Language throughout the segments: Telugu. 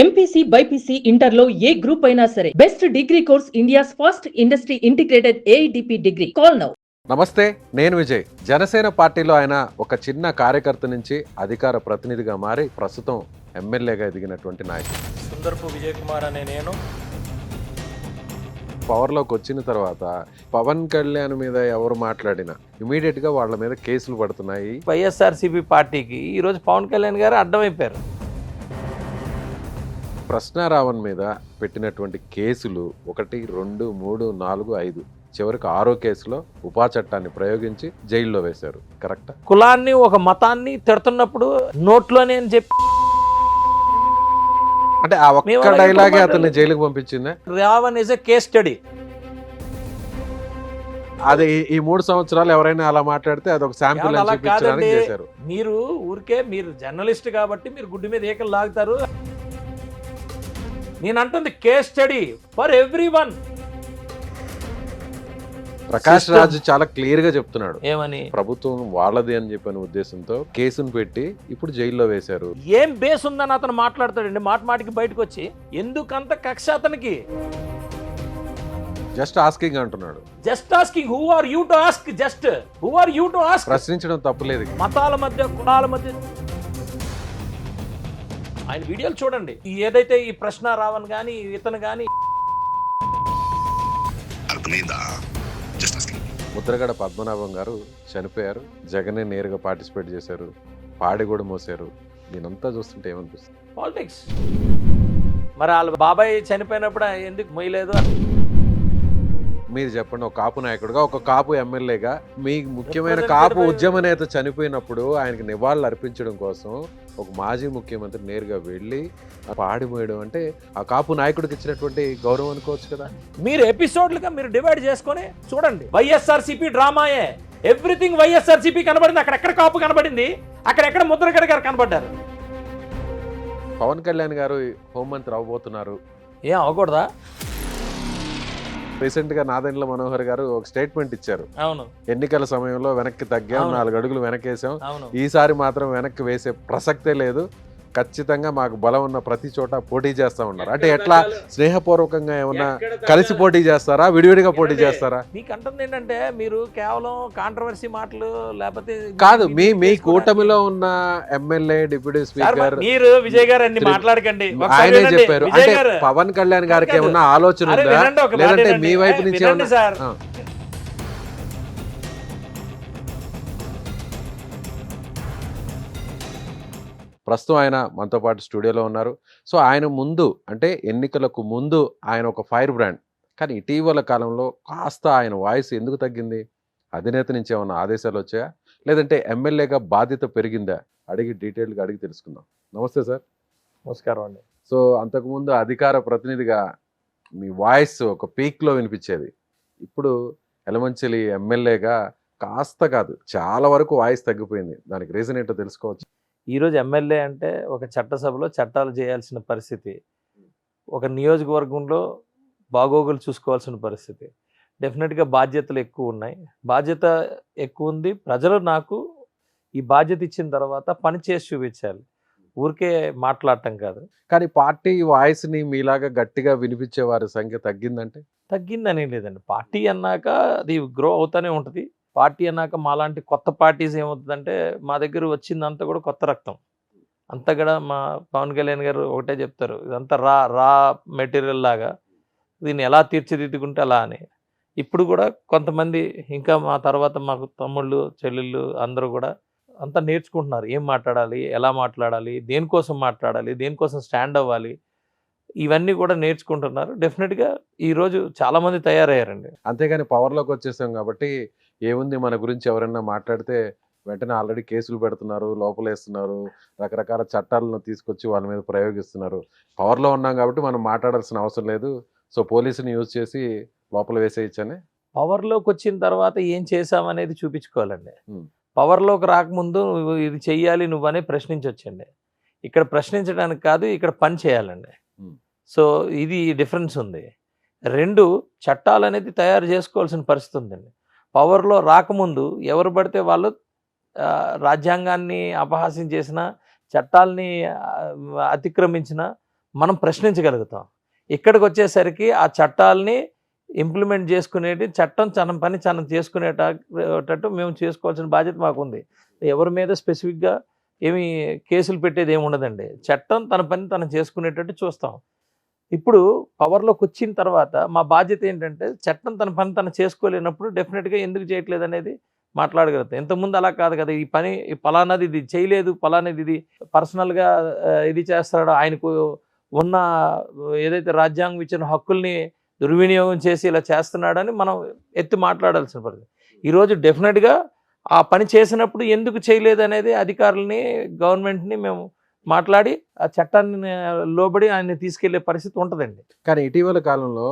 ఎంపీసీ బైపీసీ ఇంటర్లో ఏ గ్రూప్ అయినా సరే best degree course India's first industry integrated AIDP degree. Call now. నమస్తే, నేను విజయ్. జనసేన పార్టీలో ఆయన ఒక చిన్న కార్యకర్త నుంచి అధికార ప్రతినిధిగా మారి ప్రస్తుతం ఎమ్మెల్యేగా ఎదిగినటువంటి నాయకుడు. సుందర్పు విజయ్ కుమార్ అనే నేను పవర్లోకి వచ్చిన తర్వాత పవన్ కళ్యాణ్ మీద ఎవరు మాట్లాడినా ఇమీడియట్ గా వాళ్ళ మీద కేసులు పడుతున్నాయి. వైఎస్ఆర్సీపీ పార్టీకి ఈరోజు పవన్ కళ్యాణ్ గారు అడ్డమైపోయారు. ప్రశ్నారావణ్ మీద పెట్టినటువంటి కేసులు 1, 2, 3, 4, 5 చివరికి 6వ కేసులో ఉపా చట్టాన్ని ప్రయోగించి జైల్లో వేశారు. కరెక్టా? కులాన్ని ఒక మతాన్ని తిడుతున్నప్పుడు నోట్లోనే అని చెప్పి అంటే ఆ ఒక్క డైలాగే అతన్ని జైలుకి పంపించిందా? Ravan is a case study. అది ఈ 3 సంవత్సరాలు ఎవరైనా అలా మాట్లాడితే అది ఒక శాంపిల్ అని చూపించడానికి చేశారు. మీరు ఊరికే మీరు జర్నలిస్ట్ కాబట్టి మీరు గుడ్డి మీద ఏకలు లాగుతారు. నేను అంటుంది case study for everyone. Prakash Raj చాలా క్లియర్ గా చెప్తున్నాడు, ఏమని? ప్రభుత్వం వాళ్ళది అని చెప్పిన ఉద్దేశంతో కేసును పెట్టి ఇప్పుడు జైల్లో వేశారు. ఏం బేస్ ఉందని అతను మాట్లాడతాడండి మాటికి బయటకు వచ్చి. ఎందుకంత కక్ష అతనికి? జస్ట్ ఆస్కింగ్ అంటున్నాడు. Just asking. Who are you to ask? Just who are you to ask? ప్రశ్నించడం తప్పులేదు. మతాల మధ్య, కులాల మధ్య ఆయన వీడియోలు చూడండి. ఏదైతే ఈ ప్రశ్న రావణ్ గాని ఇతను గాని ముద్రగడ పద్మనాభం గారు చనిపోయారు. జగనే నేరుగా పార్టిసిపేట్ చేశారు, పాడి కూడా మోసారు. దీనంతా చూస్తుంటే ఏమనిపిస్తుంది? పాలిటిక్స్. మరి వాళ్ళ బాబాయ్ చనిపోయినప్పుడు ఎందుకు మొయ్యలేదు? మీరు చెప్పండి, ఒక కాపు నాయకుడుగా, ఒక కాపు ఎమ్మెల్యేగా, మీ ముఖ్యమైన కాపు ఉద్యమ నేత చనిపోయినప్పుడు ఆయనకి నివాళులు అర్పించడం కోసం ఒక మాజీ ముఖ్యమంత్రి నేరుగా వెళ్ళి పాడిపోయడం అంటే ఆ కాపు నాయకుడికి ఇచ్చినటువంటి గౌరవం అనుకోవచ్చు కదా. మీరు ఎపిసోడ్లుగా మీరు డివైడ్ చేసుకొని చూడండి. వైఎస్ఆర్సీపీ డ్రామాయే. ఎవ్రీథింగ్ వైఎస్ఆర్సీపీ కనబడింది. అక్కడెక్కడ కాపు కనబడింది, అక్కడెక్కడ ముద్రగడ గారు కనబడ్డారు. పవన్ కళ్యాణ్ గారు హోంమంత్రి అవ్వబోతున్నారు. ఏం అవ్వకూడదా? రీసెంట్ గా నాదెండ్ల మనోహర్ గారు ఒక స్టేట్మెంట్ ఇచ్చారు. అవును, ఎన్నికల సమయంలో వెనక్కి తగ్గాం, 4 అడుగులు వెనకేసాం, అవును, ఈసారి మాత్రం వెనక్కి వేసే ప్రసక్తే లేదు, ఖచ్చితంగా మాకు బలం ఉన్న ప్రతి చోట పోటీ చేస్తా ఉన్నారు. అంటే ఎట్లా, స్నేహపూర్వకంగా ఏమన్నా కలిసి పోటీ చేస్తారా, విడివిడిగా పోటీ చేస్తారా? మీకు అంటుంది ఏంటంటే మీరు కేవలం కాంట్రవర్సీ మాటలు లేకపోతే కాదు, మీ కూటమిలో ఉన్న ఎమ్మెల్యే, డిప్యూటీ స్పీకర్ మీరు విజయ్ గారు అన్ని మాట్లాడకండి. ఆయనే చెప్పారు. అంటే పవన్ కళ్యాణ్ గారికి ఏమన్నా ఆలోచన ఉందా, లేదంటే మీ వైపు నుంచి ఏమన్నా? ప్రస్తుతం ఆయన మనతో పాటు స్టూడియోలో ఉన్నారు. సో ఆయన ముందు, అంటే ఎన్నికలకు ముందు ఆయన ఒక ఫైర్ బ్రాండ్, కానీ ఇటీవల కాలంలో కాస్త ఆయన వాయిస్ ఎందుకు తగ్గింది? అధినేత నుంచి ఏమన్నా ఆదేశాలు వచ్చాయా, లేదంటే ఎమ్మెల్యేగా బాధ్యత పెరిగిందా? డీటెయిల్గా అడిగి తెలుసుకుందాం. నమస్తే సార్. నమస్కారం అండి. సో అంతకుముందు అధికార ప్రతినిధిగా మీ వాయిస్ ఒక పీక్లో వినిపించేది, ఇప్పుడు ఎలమంచిలి ఎమ్మెల్యేగా కాస్త కాదు చాలా వరకు వాయిస్ తగ్గిపోయింది. దానికి రీజన్ ఏంటో తెలుసుకోవచ్చు? ఈరోజు ఎమ్మెల్యే అంటే ఒక చట్టసభలో చట్టాలు చేయాల్సిన పరిస్థితి, ఒక నియోజకవర్గంలో బాగోగులు చూసుకోవాల్సిన పరిస్థితి. డెఫినెట్గా బాధ్యతలు ఎక్కువ ఉన్నాయి. బాధ్యత ఎక్కువ ఉంది. ప్రజలు నాకు ఈ బాధ్యత ఇచ్చిన తర్వాత పని చేసి చూపించాలి, ఊరికే మాట్లాడటం కాదు. కానీ పార్టీ వాయిస్ని మీలాగా గట్టిగా వినిపించే వారి సంఖ్య తగ్గిందంటే? తగ్గిందని లేదండి. పార్టీ అన్నాక అది గ్రో అవుతూనే ఉంటుంది. పార్టీ అన్నాక మాలాంటి కొత్త పార్టీస్ ఏమవుతుందంటే మా దగ్గర వచ్చిందంతా కూడా కొత్త రక్తం. అంతా కూడా మా పవన్ కళ్యాణ్ గారు ఒకటే చెప్తారు, ఇదంతా రా మెటీరియల్ లాగా, దీన్ని ఎలా తీర్చిదిద్దుకుంటే అలా అని. ఇప్పుడు కూడా కొంతమంది ఇంకా మా తర్వాత మాకు తమ్ముళ్ళు, చెల్లెళ్ళు అందరూ కూడా అంతా నేర్చుకుంటున్నారు. ఏం మాట్లాడాలి, ఎలా మాట్లాడాలి, దేనికోసం మాట్లాడాలి, దేనికోసం స్టాండ్ అవ్వాలి, ఇవన్నీ కూడా నేర్చుకుంటున్నారు. డెఫినెట్గా ఈరోజు చాలామంది తయారయ్యారండి. అంతేగాని పవర్లోకి వచ్చేసాం కాబట్టి ఏముంది, మన గురించి ఎవరైనా మాట్లాడితే వెంటనే ఆల్రెడీ కేసులు పెడుతున్నారు, లోపలేస్తున్నారు, రకరకాల చట్టాలను తీసుకొచ్చి వాళ్ళ మీద ప్రయోగిస్తున్నారు. పవర్లో ఉన్నాం కాబట్టి మనం మాట్లాడాల్సిన అవసరం లేదు, సో పోలీసుని యూజ్ చేసి లోపల వేసేయచ్చని. పవర్లోకి వచ్చిన తర్వాత ఏం చేసామనేది చూపించుకోవాలండి. పవర్లోకి రాకముందు నువ్వు ఇది చెయ్యాలి నువ్వనే ప్రశ్నించవచ్చండి. ఇక్కడ ప్రశ్నించడానికి కాదు, ఇక్కడ పని చేయాలండి. సో ఇది డిఫరెన్స్ ఉంది. 2 చట్టాలు అనేది తయారు చేసుకోవాల్సిన పరిస్థితి ఉందండి. పవర్లో రాకముందు ఎవరు పడితే వాళ్ళు రాజ్యాంగాన్ని అపహాస్యం చేసిన, చట్టాలని అతిక్రమించిన మనం ప్రశ్నించగలుగుతాం. ఇక్కడికి వచ్చేసరికి ఆ చట్టాలని ఇంప్లిమెంట్ చేసుకునేటి చట్టం తన పని తనం చేసుకునేటట్టు మేము చేసుకోవాల్సిన బాధ్యత మాకుంది. ఎవరి మీద స్పెసిఫిక్గా ఏమి కేసులు పెట్టేది ఏమి ఉండదండి. చట్టం తన పని తను చేసుకునేటట్టు చూస్తాం. ఇప్పుడు పవర్లోకి వచ్చిన తర్వాత మా బాధ్యత ఏంటంటే చట్టం తన పని తను చేసుకోలేనప్పుడు డెఫినెట్గా ఎందుకు చేయట్లేదు అనేది మాట్లాడగలుగుతాం. ఇంతకుముందు అలా కాదు కదా, ఈ పని పలానాది ఇది చేయలేదు, పలానాది ఇది పర్సనల్గా ఇది చేస్తాడో, ఆయనకు ఉన్న ఏదైతే రాజ్యాంగం ఇచ్చిన హక్కుల్ని దుర్వినియోగం చేసి ఇలా చేస్తున్నాడని మనం ఎత్తి మాట్లాడాల్సిన పరిస్థితి. ఈరోజు డెఫినెట్గా ఆ పని చేసినప్పుడు ఎందుకు చేయలేదు అనేది అధికారులని, గవర్నమెంట్ని మేము మాట్లాడి ఆ చట్టాన్ని లోబడి ఆయన్ని తీసుకెళ్లే పరిస్థితి ఉంటుందండి. కానీ ఇటీవల కాలంలో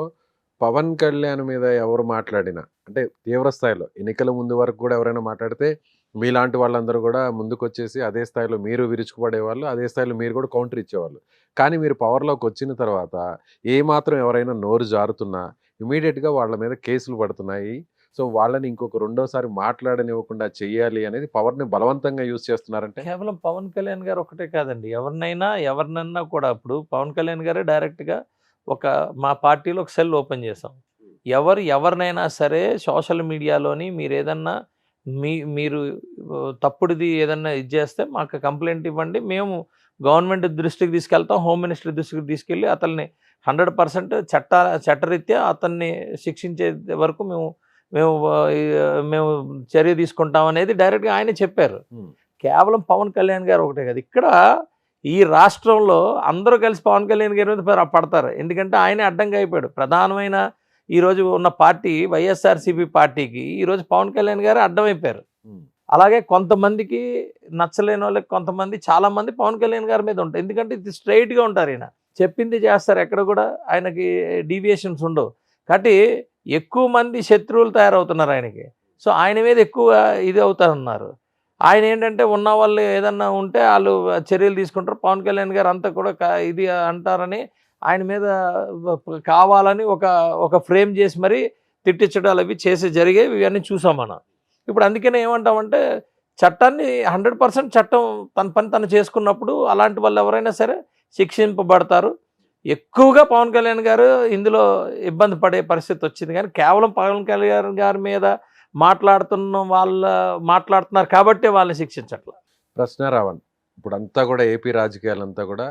పవన్ కళ్యాణ్ మీద ఎవరు మాట్లాడినా అంటే తీవ్ర స్థాయిలో ఎన్నికల ముందు వరకు కూడా ఎవరైనా మాట్లాడితే మీలాంటి వాళ్ళందరూ కూడా ముందుకొచ్చేసి అదే స్థాయిలో మీరు విరుచుకుపడేవాళ్ళు, అదే స్థాయిలో మీరు కూడా కౌంటర్ ఇచ్చేవాళ్ళు. కానీ మీరు పవర్లోకి వచ్చిన తర్వాత ఏమాత్రం ఎవరైనా నోరు జారుతున్నా ఇమీడియట్గా వాళ్ళ మీద కేసులు పడుతున్నాయి. సో వాళ్ళని ఇంకొక రెండోసారి మాట్లాడనివ్వకుండా చెయ్యాలి అనేది పవర్ని బలవంతంగా యూజ్ చేస్తున్నారంటే కేవలం పవన్ కళ్యాణ్ గారు ఒకటే కాదండి, ఎవరినన్నా కూడా ఇప్పుడు పవన్ కళ్యాణ్ గారే డైరెక్ట్గా మా పార్టీలో ఒక సెల్ ఓపెన్ చేసాం. ఎవరినైనా సరే సోషల్ మీడియాలోని మీరు ఏదన్నా మీరు తప్పుడుది ఏదన్నా ఇది చేస్తే మాకు కంప్లైంట్ ఇవ్వండి, మేము గవర్నమెంట్ దృష్టికి తీసుకెళ్తాం, హోమ్ మినిస్టర్ దృష్టికి తీసుకెళ్ళి అతన్ని 100% చట్టరీత్యా అతన్ని శిక్షించే వరకు మేము చర్య తీసుకుంటాం అనేది డైరెక్ట్గా ఆయనే చెప్పారు. కేవలం పవన్ కళ్యాణ్ గారు ఒకటే కదా, ఇక్కడ ఈ రాష్ట్రంలో అందరూ కలిసి పవన్ కళ్యాణ్ గారి మీద పడతారు. ఎందుకంటే ఆయనే అడ్డంగా అయిపోయాడు. ప్రధానమైన ఈరోజు ఉన్న పార్టీ వైఎస్ఆర్సీపీ పార్టీకి ఈరోజు పవన్ కళ్యాణ్ గారు అడ్డమైపోయారు. అలాగే కొంతమందికి నచ్చలేని వాళ్ళకి కొంతమంది చాలామంది పవన్ కళ్యాణ్ గారి మీద ఉంటారు. ఎందుకంటే ఇది స్ట్రైట్గా ఉంటారు, ఈయన చెప్పింది చేస్తారు, ఎక్కడ కూడా ఆయనకి డీవియేషన్స్ ఉండవు. కాబట్టి ఎక్కువ మంది శత్రువులు తయారవుతున్నారు ఆయనకి. సో ఆయన మీద ఎక్కువ ఇది అవుతారన్నారు. ఆయన ఏంటంటే ఉన్న వాళ్ళు ఏదన్నా ఉంటే వాళ్ళు చర్యలు తీసుకుంటారు. పవన్ కళ్యాణ్ గారు అంతా కూడా ఇది అంటారని ఆయన మీద కావాలని ఒక ఫ్రేమ్ చేసి మరీ తిట్టించడాలు అవి జరిగేవి, ఇవన్నీ చూసాం మనం. ఇప్పుడు అందుకనే ఏమంటామంటే చట్టాన్ని 100% చట్టం తన పని తను చేసుకున్నప్పుడు అలాంటి వాళ్ళు ఎవరైనా సరే శిక్షింపబడతారు. ఎక్కువగా పవన్ కళ్యాణ్ గారు ఇందులో ఇబ్బంది పడే పరిస్థితి వచ్చింది. కానీ కేవలం పవన్ కళ్యాణ్ గారి మీద మాట్లాడుతున్నారు కాబట్టి వాళ్ళని శిక్షించట్ల. ప్రశ్న రావణ్ ఇప్పుడు అంతా కూడా ఏపీ రాజకీయాలంతా కూడా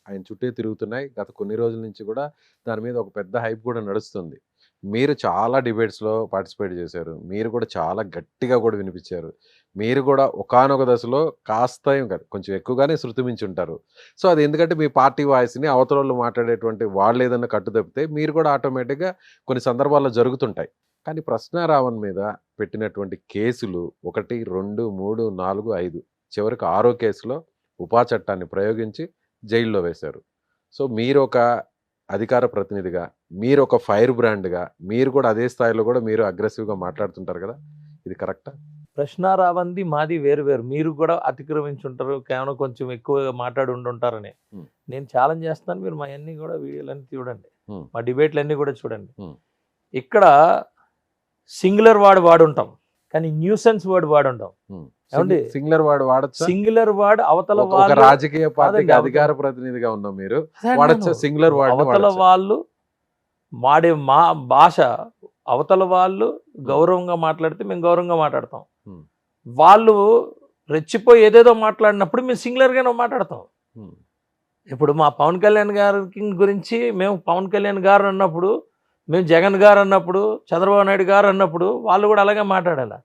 ఆయన చుట్టే తిరుగుతున్నాయి. గత కొన్ని రోజుల నుంచి కూడా దాని మీద ఒక పెద్ద హైప్ కూడా నడుస్తుంది. మీరు చాలా డిబేట్స్లో పార్టిసిపేట్ చేశారు, మీరు కూడా చాలా గట్టిగా కూడా వినిపించారు. మీరు కూడా ఒకానొక దశలో కాస్త ఏం కాదు కొంచెం ఎక్కువగానే శృతిమించి ఉంటారు. సో అది ఎందుకంటే మీ పార్టీ వాయిస్ని అవతల మాట్లాడేటువంటి వాళ్ళు ఏదన్నా కట్టు తప్పితే మీరు కూడా ఆటోమేటిక్గా కొన్ని సందర్భాల్లో జరుగుతుంటాయి. కానీ ప్రశ్న రావణ్ మీద పెట్టినటువంటి కేసులు 1, 2, 3, 4, 5 చివరికి 6వ కేసులో ఉపా చట్టాన్ని ప్రయోగించి జైల్లో వేశారు. సో మీరు ఒక అధికార ప్రతినిధిగా, మీరు ఒక ఫైర్ బ్రాండ్గా, మీరు కూడా అదే స్థాయిలో కూడా మీరు అగ్రెసివ్గా మాట్లాడుతుంటారు కదా, ఇది కరెక్టా? ప్రశ్న రావంది మాది వేరు వేరు. మీరు కూడా అతిక్రమించుంటారు, కేవలం కొంచెం ఎక్కువగా మాట్లాడి ఉండుంటారని. నేను ఛాలెంజ్ చేస్తాను, మీరు మా అన్నీ కూడా వీడియోలన్నీ చూడండి, మా డిబేట్లన్నీ కూడా చూడండి. ఇక్కడ సింగులర్ వర్డ్ వాడుంటాం కానీ న్యూసెన్స్ వర్డ్ వాడుంటాం. సింగులర్ వర్డ్ వాడచ్చు. సింగులర్ వర్డ్ అవతల ఒక రాజకీయ పార్టీకి అధికార ప్రతినిధిగా ఉన్నాం, మీరు వాడచ్చు సింగులర్ వర్డ్. అవతల వాళ్ళు వాడే మా భాష అవతల వాళ్ళు గౌరవంగా మాట్లాడితే మేము గౌరవంగా మాట్లాడతాం. వాళ్ళు రెచ్చిపోయి ఏదేదో మాట్లాడినప్పుడు మేము సింగులర్గానే మాట్లాడతాం. ఇప్పుడు మా పవన్ కళ్యాణ్ గారి గురించి మేము పవన్ కళ్యాణ్ గారు అన్నప్పుడు, మేము జగన్ గారు అన్నప్పుడు, చంద్రబాబు నాయుడు గారు అన్నప్పుడు వాళ్ళు కూడా అలాగే మాట్లాడాలి.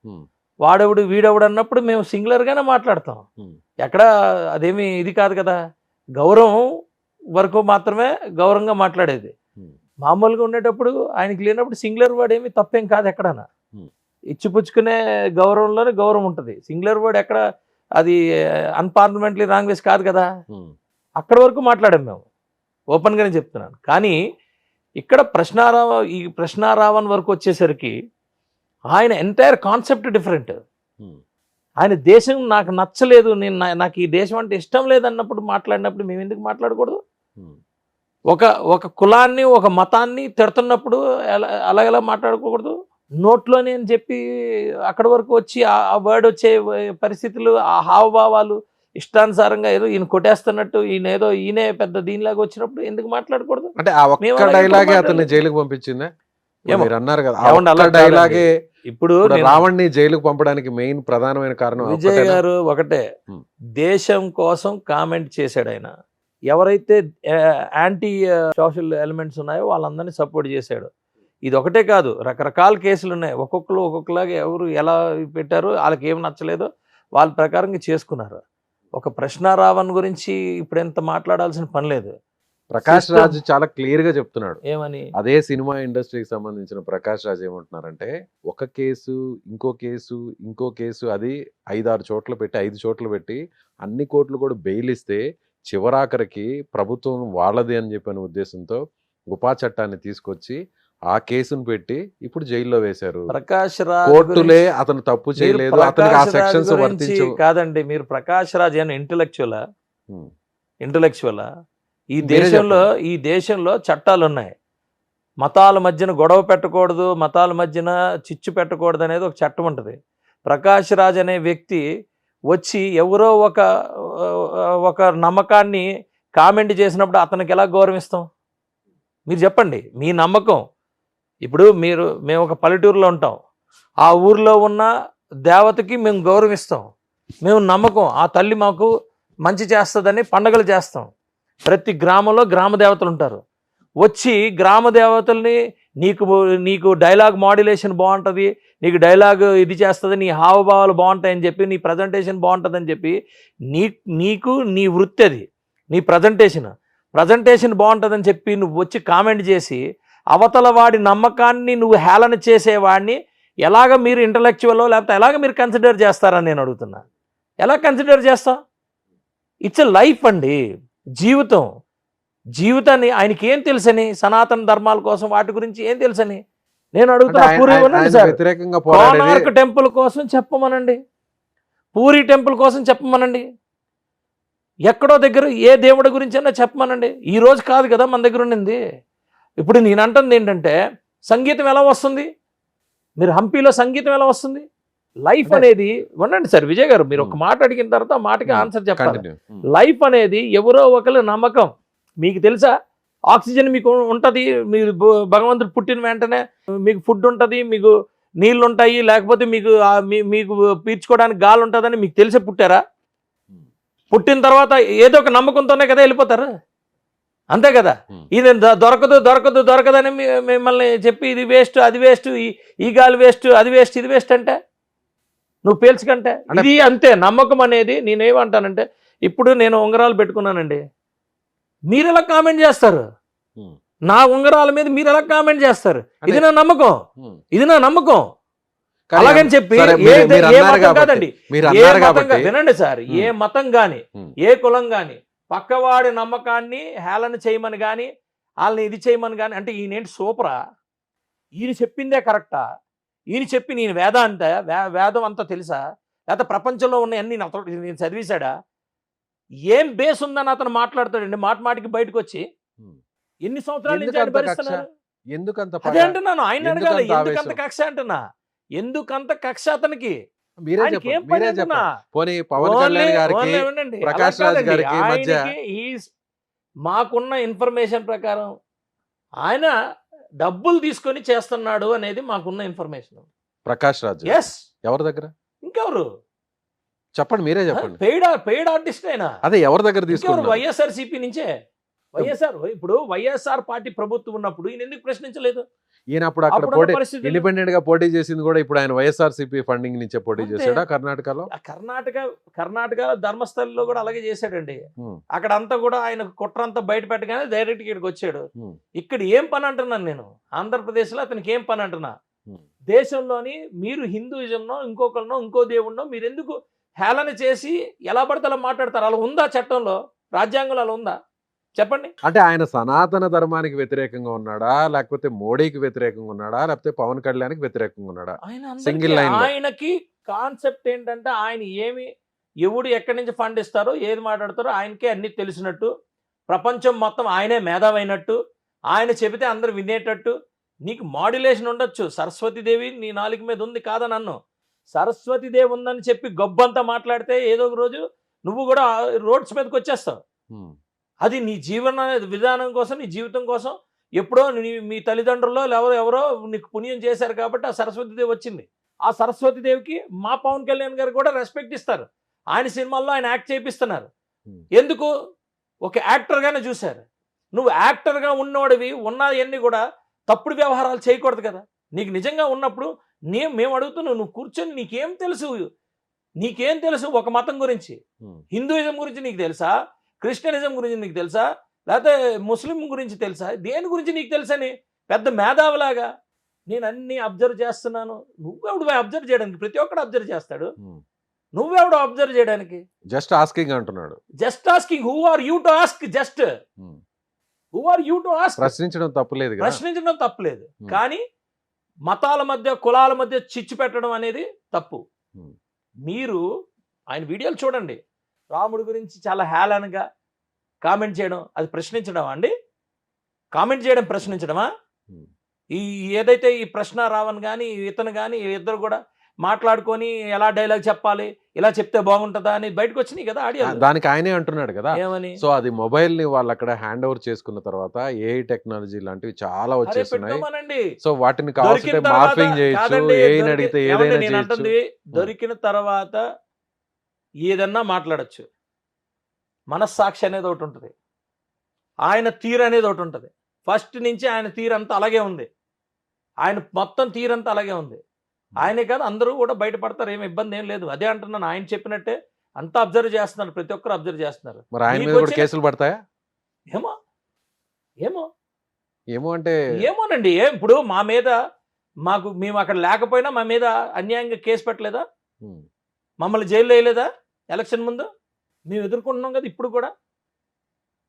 వాడెవడు వీడెవడు అన్నప్పుడు మేము సింగులర్గానే మాట్లాడతాం. ఎక్కడ అదేమి ఇది కాదు కదా, గౌరవం వరకు మాత్రమే గౌరవంగా మాట్లాడేది. మామూలుగా ఉండేటప్పుడు ఆయనకి లేనప్పుడు సింగులర్ వర్డ్ ఏమి తప్పేం కాదు. ఎక్కడన్నా ఇచ్చిపుచ్చుకునే గౌరవంలోనే గౌరవం ఉంటుంది. సింగులర్ వర్డ్ ఎక్కడ అది అన్పార్లమెంటరీ లాంగ్వేజ్ కాదు కదా. అక్కడ వరకు మాట్లాడాం మేము, ఓపెన్గానే చెప్తున్నాను. కానీ ఇక్కడ ప్రశ్నారావణ్ వరకు వచ్చేసరికి ఆయన ఎంటైర్ కాన్సెప్ట్ డిఫరెంట్. ఆయన దేశం నాకు నచ్చలేదు, నాకు ఈ దేశం అంటే ఇష్టం లేదన్నప్పుడు మాట్లాడినప్పుడు మేము ఎందుకు మాట్లాడకూడదు? ఒక కులాన్ని ఒక మతాన్ని తిడుతున్నప్పుడు ఎలా మాట్లాడుకోకూడదు? నోట్లోనే అని చెప్పి అక్కడి వరకు వచ్చి ఆ వర్డ్ వచ్చే పరిస్థితులు, ఆ హావభావాలు ఇష్టానుసారంగా ఏదో ఈయన కొట్టేస్తున్నట్టు ఈయనే పెద్ద దీనిలాగా వచ్చినప్పుడు ఎందుకు మాట్లాడకూడదు? అంటే ఆ మేము ఒక్క అలాగే డైలాగే ఇప్పుడు అతన్ని జైలుకి పంపించిందా? ఏమో. మీరు అన్నారు కదా ఆ ఏమండి, ఒక్క అలా కాదండి. డైలాగే ఇప్పుడు నేను- రావణ్ని జైలుకు పంపడానికి మెయిన్ ప్రధానమైన కారణం విజయ్ ఒక్కటేనా? గారు ఒకటే ఉమ్. దేశం కోసం కామెంట్ చేశాడు ఆయన. ఎవరైతే యాంటీ సోషల్ ఎలిమెంట్స్ ఉన్నాయో వాళ్ళందరినీ సపోర్ట్ చేశాడు. ఇది ఒకటే కాదు, రకరకాల కేసులు ఉన్నాయి. ఒక్కొక్కరు ఒక్కొక్కలాగా ఎవరు ఎలా పెట్టారో వాళ్ళకి ఏం నచ్చలేదో వాళ్ళ ప్రకారంగా చేసుకున్నారు. ఒక ప్రశ్నారావణ్ గురించి ఇప్పుడు ఎంత మాట్లాడాల్సిన పని లేదు. ప్రకాష్ System- రాజ్ చాలా క్లియర్ గా చెప్తున్నాడు. ఏమని? అదే సినిమా ఇండస్ట్రీకి సంబంధించిన ప్రకాష్ రాజ్ ఏమంటున్నారంటే ఒక కేసు ఇంకో కేసు అది 5-6 చోట్ల పెట్టి 5 చోట్ల పెట్టి అన్ని కోట్లు కూడా బెయిల్ ఇస్తే చివరాఖరికి ప్రభుత్వం వాళ్ళది అని చెప్పిన ఉద్దేశంతో ఉపా చట్టాన్ని తీసుకొచ్చి ఆ కేసును పెట్టి ఇప్పుడు జైల్లో వేశారు. ప్రకాష్ రాజ్ కోర్టులే గురించి- అతను తప్పు మీరు చేయలేదు, అతనికి ఆ ప్రకాష్ రాజ్ సెక్షన్స్ గురించి వర్తించవు. కాదండి, మీరు ప్రకాష్ రాజ్ అని ఉమ్. ఇంటలెక్చువలా? మీరే ఈ దేశంలో చట్టాలు ఉన్నాయి. మతాల మధ్యన గొడవ పెట్టకూడదు, మతాల మధ్యన చిచ్చు పెట్టకూడదు అనేది ఒక చట్టం ఉంటుంది. ప్రకాష్ రాజ్ అనే వ్యక్తి వచ్చి ఎవరో ఒక నమ్మకాన్ని కామెంట్ చేసినప్పుడు అతనికి ఎలా గౌరవిస్తాం? మీరు చెప్పండి, మీ నమ్మకం. ఇప్పుడు మేము ఒక పల్లెటూరులో ఉంటాం, ఆ ఊర్లో ఉన్న దేవతకి మేము గౌరవిస్తాం, మేము నమ్మకం ఆ తల్లి మాకు మంచి చేస్తుందని పండగలు చేస్తాం. ప్రతి గ్రామంలో గ్రామ దేవతలు ఉంటారు. వచ్చి గ్రామ దేవతల్ని నీకు డైలాగ్ మాడ్యులేషన్ బాగుంటుంది, నీకు డైలాగ్ ఇది చేస్తుంది, నీ హావభావాలు బాగుంటాయని చెప్పి, నీ ప్రజెంటేషన్ బాగుంటుందని చెప్పి, నీకు నీ వృత్తి అది, నీ ప్రజెంటేషన్ బాగుంటుందని చెప్పి నువ్వు వచ్చి కామెంట్ చేసి అవతల వాడి నమ్మకాన్ని నువ్వు హేళన చేసేవాడిని ఎలాగ మీరు ఇంటలెక్చువల్లో లేకపోతే ఎలాగ మీరు కన్సిడర్ చేస్తారని నేను అడుగుతున్నా. ఎలా కన్సిడర్ చేస్తాం? ఇట్స్ ఎ లైఫ్ అండి, జీవితాన్ని ఆయనకి ఏం తెలుసని, సనాతన ధర్మాల కోసం వాటి గురించి ఏం తెలుసని నేను అడుగుతున్నా. పూరి వినండి సార్, వ్యతిరేకంగా కోనార్క్ టెంపుల్ కోసం చెప్పమనండి, పూరి టెంపుల్ కోసం చెప్పమనండి, ఎక్కడో దగ్గర ఏ దేవుడి గురించి అయినా చెప్పమనండి. ఈ రోజు కాదు కదా మన దగ్గర ఉండింది. ఇప్పుడు నేను అంటుంది ఏంటంటే, సంగీతం ఎలా వస్తుంది? మీరు హంపీలో సంగీతం ఎలా వస్తుంది? లైఫ్ అనేది ఉండండి సార్. విజయ్ గారు, మీరు ఒక మాట అడిగిన తర్వాత ఆ మాటకి ఆన్సర్ చెప్పాలి. లైఫ్ అనేది ఎవరో ఒకరి నమ్మకం. మీకు తెలుసా, ఆక్సిజన్ మీకు ఉంటుంది, మీరు భగవంతుడు పుట్టిన వెంటనే మీకు ఫుడ్ ఉంటుంది, మీకు నీళ్ళు ఉంటాయి, లేకపోతే మీకు పీల్చుకోవడానికి గాలి ఉంటుందని మీకు తెలిసే పుట్టారా? పుట్టిన తర్వాత ఏదో ఒక నమ్మకంతోనే కదా వెళ్ళిపోతారు, అంతే కదా. ఇది దొరకదని మిమ్మల్ని చెప్పి ఇది వేస్ట్ అది వేస్ట్, ఈ గాలి వేస్ట్ అది వేస్ట్ ఇది వేస్ట్ అంటే నువ్వు పేల్చుకంటే ఇది అంతే. నమ్మకం అనేది నేనేమంటానంటే, ఇప్పుడు నేను ఉంగరాలు పెట్టుకున్నానండి, మీరు ఎలా కామెంట్ చేస్తారు? నా ఉంగరాల మీద మీరు ఎలా కామెంట్ చేస్తారు? ఇది నా నమ్మకం, అలాగని చెప్పి కాదండి, వినండి సార్, ఏ మతం గాని ఏ కులం గాని పక్కవాడి నమ్మకాన్ని హేళన చేయమని కానీ వాళ్ళని ఇది చేయమని కానీ అంటే ఈయనేంటి సూపరా? ఈయన చెప్పిందే కరెక్టా? ఈయన చెప్పి నేను వేదం అంతా తెలుసా? లేకపోతే ప్రపంచంలో ఉన్న అన్ని నేను చదివేశాడా? ఏం బేస్ ఉందని అతను మాట్లాడతాడండి మాటికి బయటకు వచ్చి. ఎన్ని సంవత్సరాల నుంచి ఆయన భరిస్తున్నారు? అదే అంటున్నాను, ఆయన అడగాలి ఎందుకంత కక్ష అంటున్నా, ఎందుకంత కక్ష అతనికి? మాకున్న ఇన్ఫర్మేషన్ ప్రకారం ఆయన డబ్బులు తీసుకొని చేస్తున్నాడు అనేది మాకున్న ఇన్ఫర్మేషన్. ప్రకాష్ రాజ్ ఎవరి దగ్గర? ఇంకెవరు చెప్పండి, మీరే చెప్పండి. పెయిడ్ ఆర్టిస్ట్ అయినా అదే ఎవరి దగ్గర తీసుకున్నారు? వైఎస్ఆర్సీపీ నుంచే. ఇప్పుడు వైఎస్ఆర్ పార్టీ ప్రభుత్వం ఉన్నప్పుడు ఈయన ఎందుకు ప్రశ్నించలేదు? ఈయన అప్పుడు అక్కడ ఇండిపెండెంట్ గా పోటీ చేసింది కూడా ఇప్పుడు ఆయన వైఎస్ఆర్సీపీ ఫండింగ్ నుంచే పోటీ చేశాడా కర్ణాటకలో? కర్ణాటక ధర్మస్థలంలో కూడా అలాగే చేశాడండి. అక్కడ అంతా కూడా ఆయన కుట్రంతా బయట పెట్టగానే డైరెక్ట్ ఇక్కడికి వచ్చాడు. ఇక్కడ ఏం పని అంటున్నాను నేను, ఆంధ్రప్రదేశ్ లో అతనికి ఏం పని అంటున్నా? దేశంలోని మీరు హిందూయిజంనో ఇంకొకరినో ఇంకో దేవుణ్ణో మీరు ఎందుకు హేళన చేసి ఎలా పడితే అలా మాట్లాడతారు? అలా ఉందా చట్టంలో, రాజ్యాంగంలో అలా ఉందా? చెప్పండి. అంటే ఆయన సనాతన ధర్మానికి వ్యతిరేకంగా ఉన్నాడా, లేకపోతే మోడీకి వ్యతిరేకంగా ఉన్నాడా, లేకపోతే పవన్ కళ్యాణ్కి వ్యతిరేకంగా ఉన్నాడా? సింగిల్ లైన్ ఆయనకి కాన్సెప్ట్ ఏంటంటే, ఆయన ఎవడు ఎక్కడి నుంచి ఫండ్ ఇస్తారో ఏది మాట్లాడతారో ఆయనకే అన్ని తెలిసినట్టు, ప్రపంచం మొత్తం ఆయనే మేధావైనట్టు, ఆయన చెబితే అందరు వినేటట్టు. నీకు మాడ్యులేషన్ ఉండొచ్చు, సరస్వతీదేవి నీ నాలుగు మీద ఉంది కాదని అన్ను. సరస్వతీదేవి ఉందని చెప్పి గొబ్బంతా మాట్లాడితే ఏదో ఒక రోజు నువ్వు కూడా రోడ్స్ మీదకి వచ్చేస్తావు. ఉమ్, అది నీ జీవన విధానం కోసం, నీ జీవితం కోసం ఎప్పుడో మీ తల్లిదండ్రుల్లో ఎవరో నీకు పుణ్యం చేశారు కాబట్టి ఆ సరస్వతీదేవి వచ్చింది. ఆ సరస్వతీదేవికి మా పవన్ కళ్యాణ్ గారు కూడా రెస్పెక్ట్ ఇస్తారు. ఆయన సినిమాల్లో ఆయన యాక్ట్ చేపిస్తున్నారు. ఎందుకు? ఒక యాక్టర్గానే చూశారు. నువ్వు యాక్టర్గా ఉన్నోడివి ఉన్నవన్నీ కూడా తప్పుడు వ్యవహారాలు చేయకూడదు కదా. నీకు నిజంగా ఉన్నప్పుడు మేము అడుగుతున్నావు, నువ్వు కూర్చొని నీకేం తెలుసు ఒక మతం గురించి? హిందూయిజం గురించి నీకు తెలుసా? క్రిస్టియనిజం గురించి నీకు తెలుసా? లేకపోతే ముస్లిం గురించి తెలుసా? దేని గురించి నీకు తెలుసని పెద్ద మేధావులాగా నేను అన్ని అబ్జర్వ్ చేస్తున్నాను. నువ్వెవడు అబ్జర్వ్ చేయడానికి? ప్రతి ఒక్కడు అబ్జర్వ్ చేస్తాడు. నువ్వెవడు అబ్జర్వ్ చేయడానికి? జస్ట్ ఆస్కింగ్ అంటున్నాడు. Just asking. Who are you to ask? Just who are you to ask? ప్రశ్నించడం తప్పులేదు కదా. ప్రశ్నించడం తప్పులేదు, కానీ మతాల మధ్య కులాల మధ్య చిచ్చు పెట్టడం అనేది తప్పు. మీరు ఆయన వీడియోలు చూడండి. రాముడి గురించి చాలా హేళనగా కామెంట్ చేయడం అది ప్రశ్నించడమా అండి? కామెంట్ చేయడం ప్రశ్నించడమా? ఈ ఏదైతే ఈ ప్రశ్న రావణ్ కానీ ఇతను కానీ ఇద్దరు కూడా మాట్లాడుకొని ఎలా డైలాగ్ చెప్పాలి, ఇలా చెప్తే బాగుంటుందా అని బయటకు వచ్చినాయి కదా ఆడియో. దానికి ఆయనే అంటున్నాడు కదా ఏమని? సో అది మొబైల్ ని వాళ్ళు అక్కడ హ్యాండ్ ఓవర్ చేసుకున్న తర్వాత ఏఐ టెక్నాలజీ లాంటివి చాలా వచ్చేస్తున్నాయి. సో వాటిని కావాల్సింటే మార్ఫింగ్ చేయొచ్చు, ఏఐని అడిగితే ఏదైనా చేయొచ్చు. దొరికిన తర్వాత ఏదన్నా మాట్లాడచ్చు. మనస్సాక్షి అనేది ఒకటి ఉంటుంది, ఆయన తీరు అనేది ఒకటి ఉంటుంది. ఫస్ట్ నుంచి ఆయన తీరు అంతా అలాగే ఉంది, ఆయన మొత్తం తీరంతా అలాగే ఉంది. ఆయనే కాదు అందరూ కూడా బయటపడతారు, ఏమి ఇబ్బంది ఏం లేదు. అదే అంటున్నాను, ఆయన చెప్పినట్టే అంతా అబ్జర్వ్ చేస్తున్నారు, ప్రతి ఒక్కరు అబ్జర్వ్ చేస్తున్నారు. మరి ఆయన మీద కూడా కేసులు పడతాయా? ఏమో ఏమో ఏమో అంటే ఏమోనండి. ఇప్పుడు మా మీద మేము అక్కడ లేకపోయినా మా మీద అన్యాయంగా కేసు పెట్టలేదా? మమ్మల్ని జైల్లో వేయలేదా? ఎలక్షన్ ముందు మేము ఎదుర్కొంటున్నాం కదా. ఇప్పుడు కూడా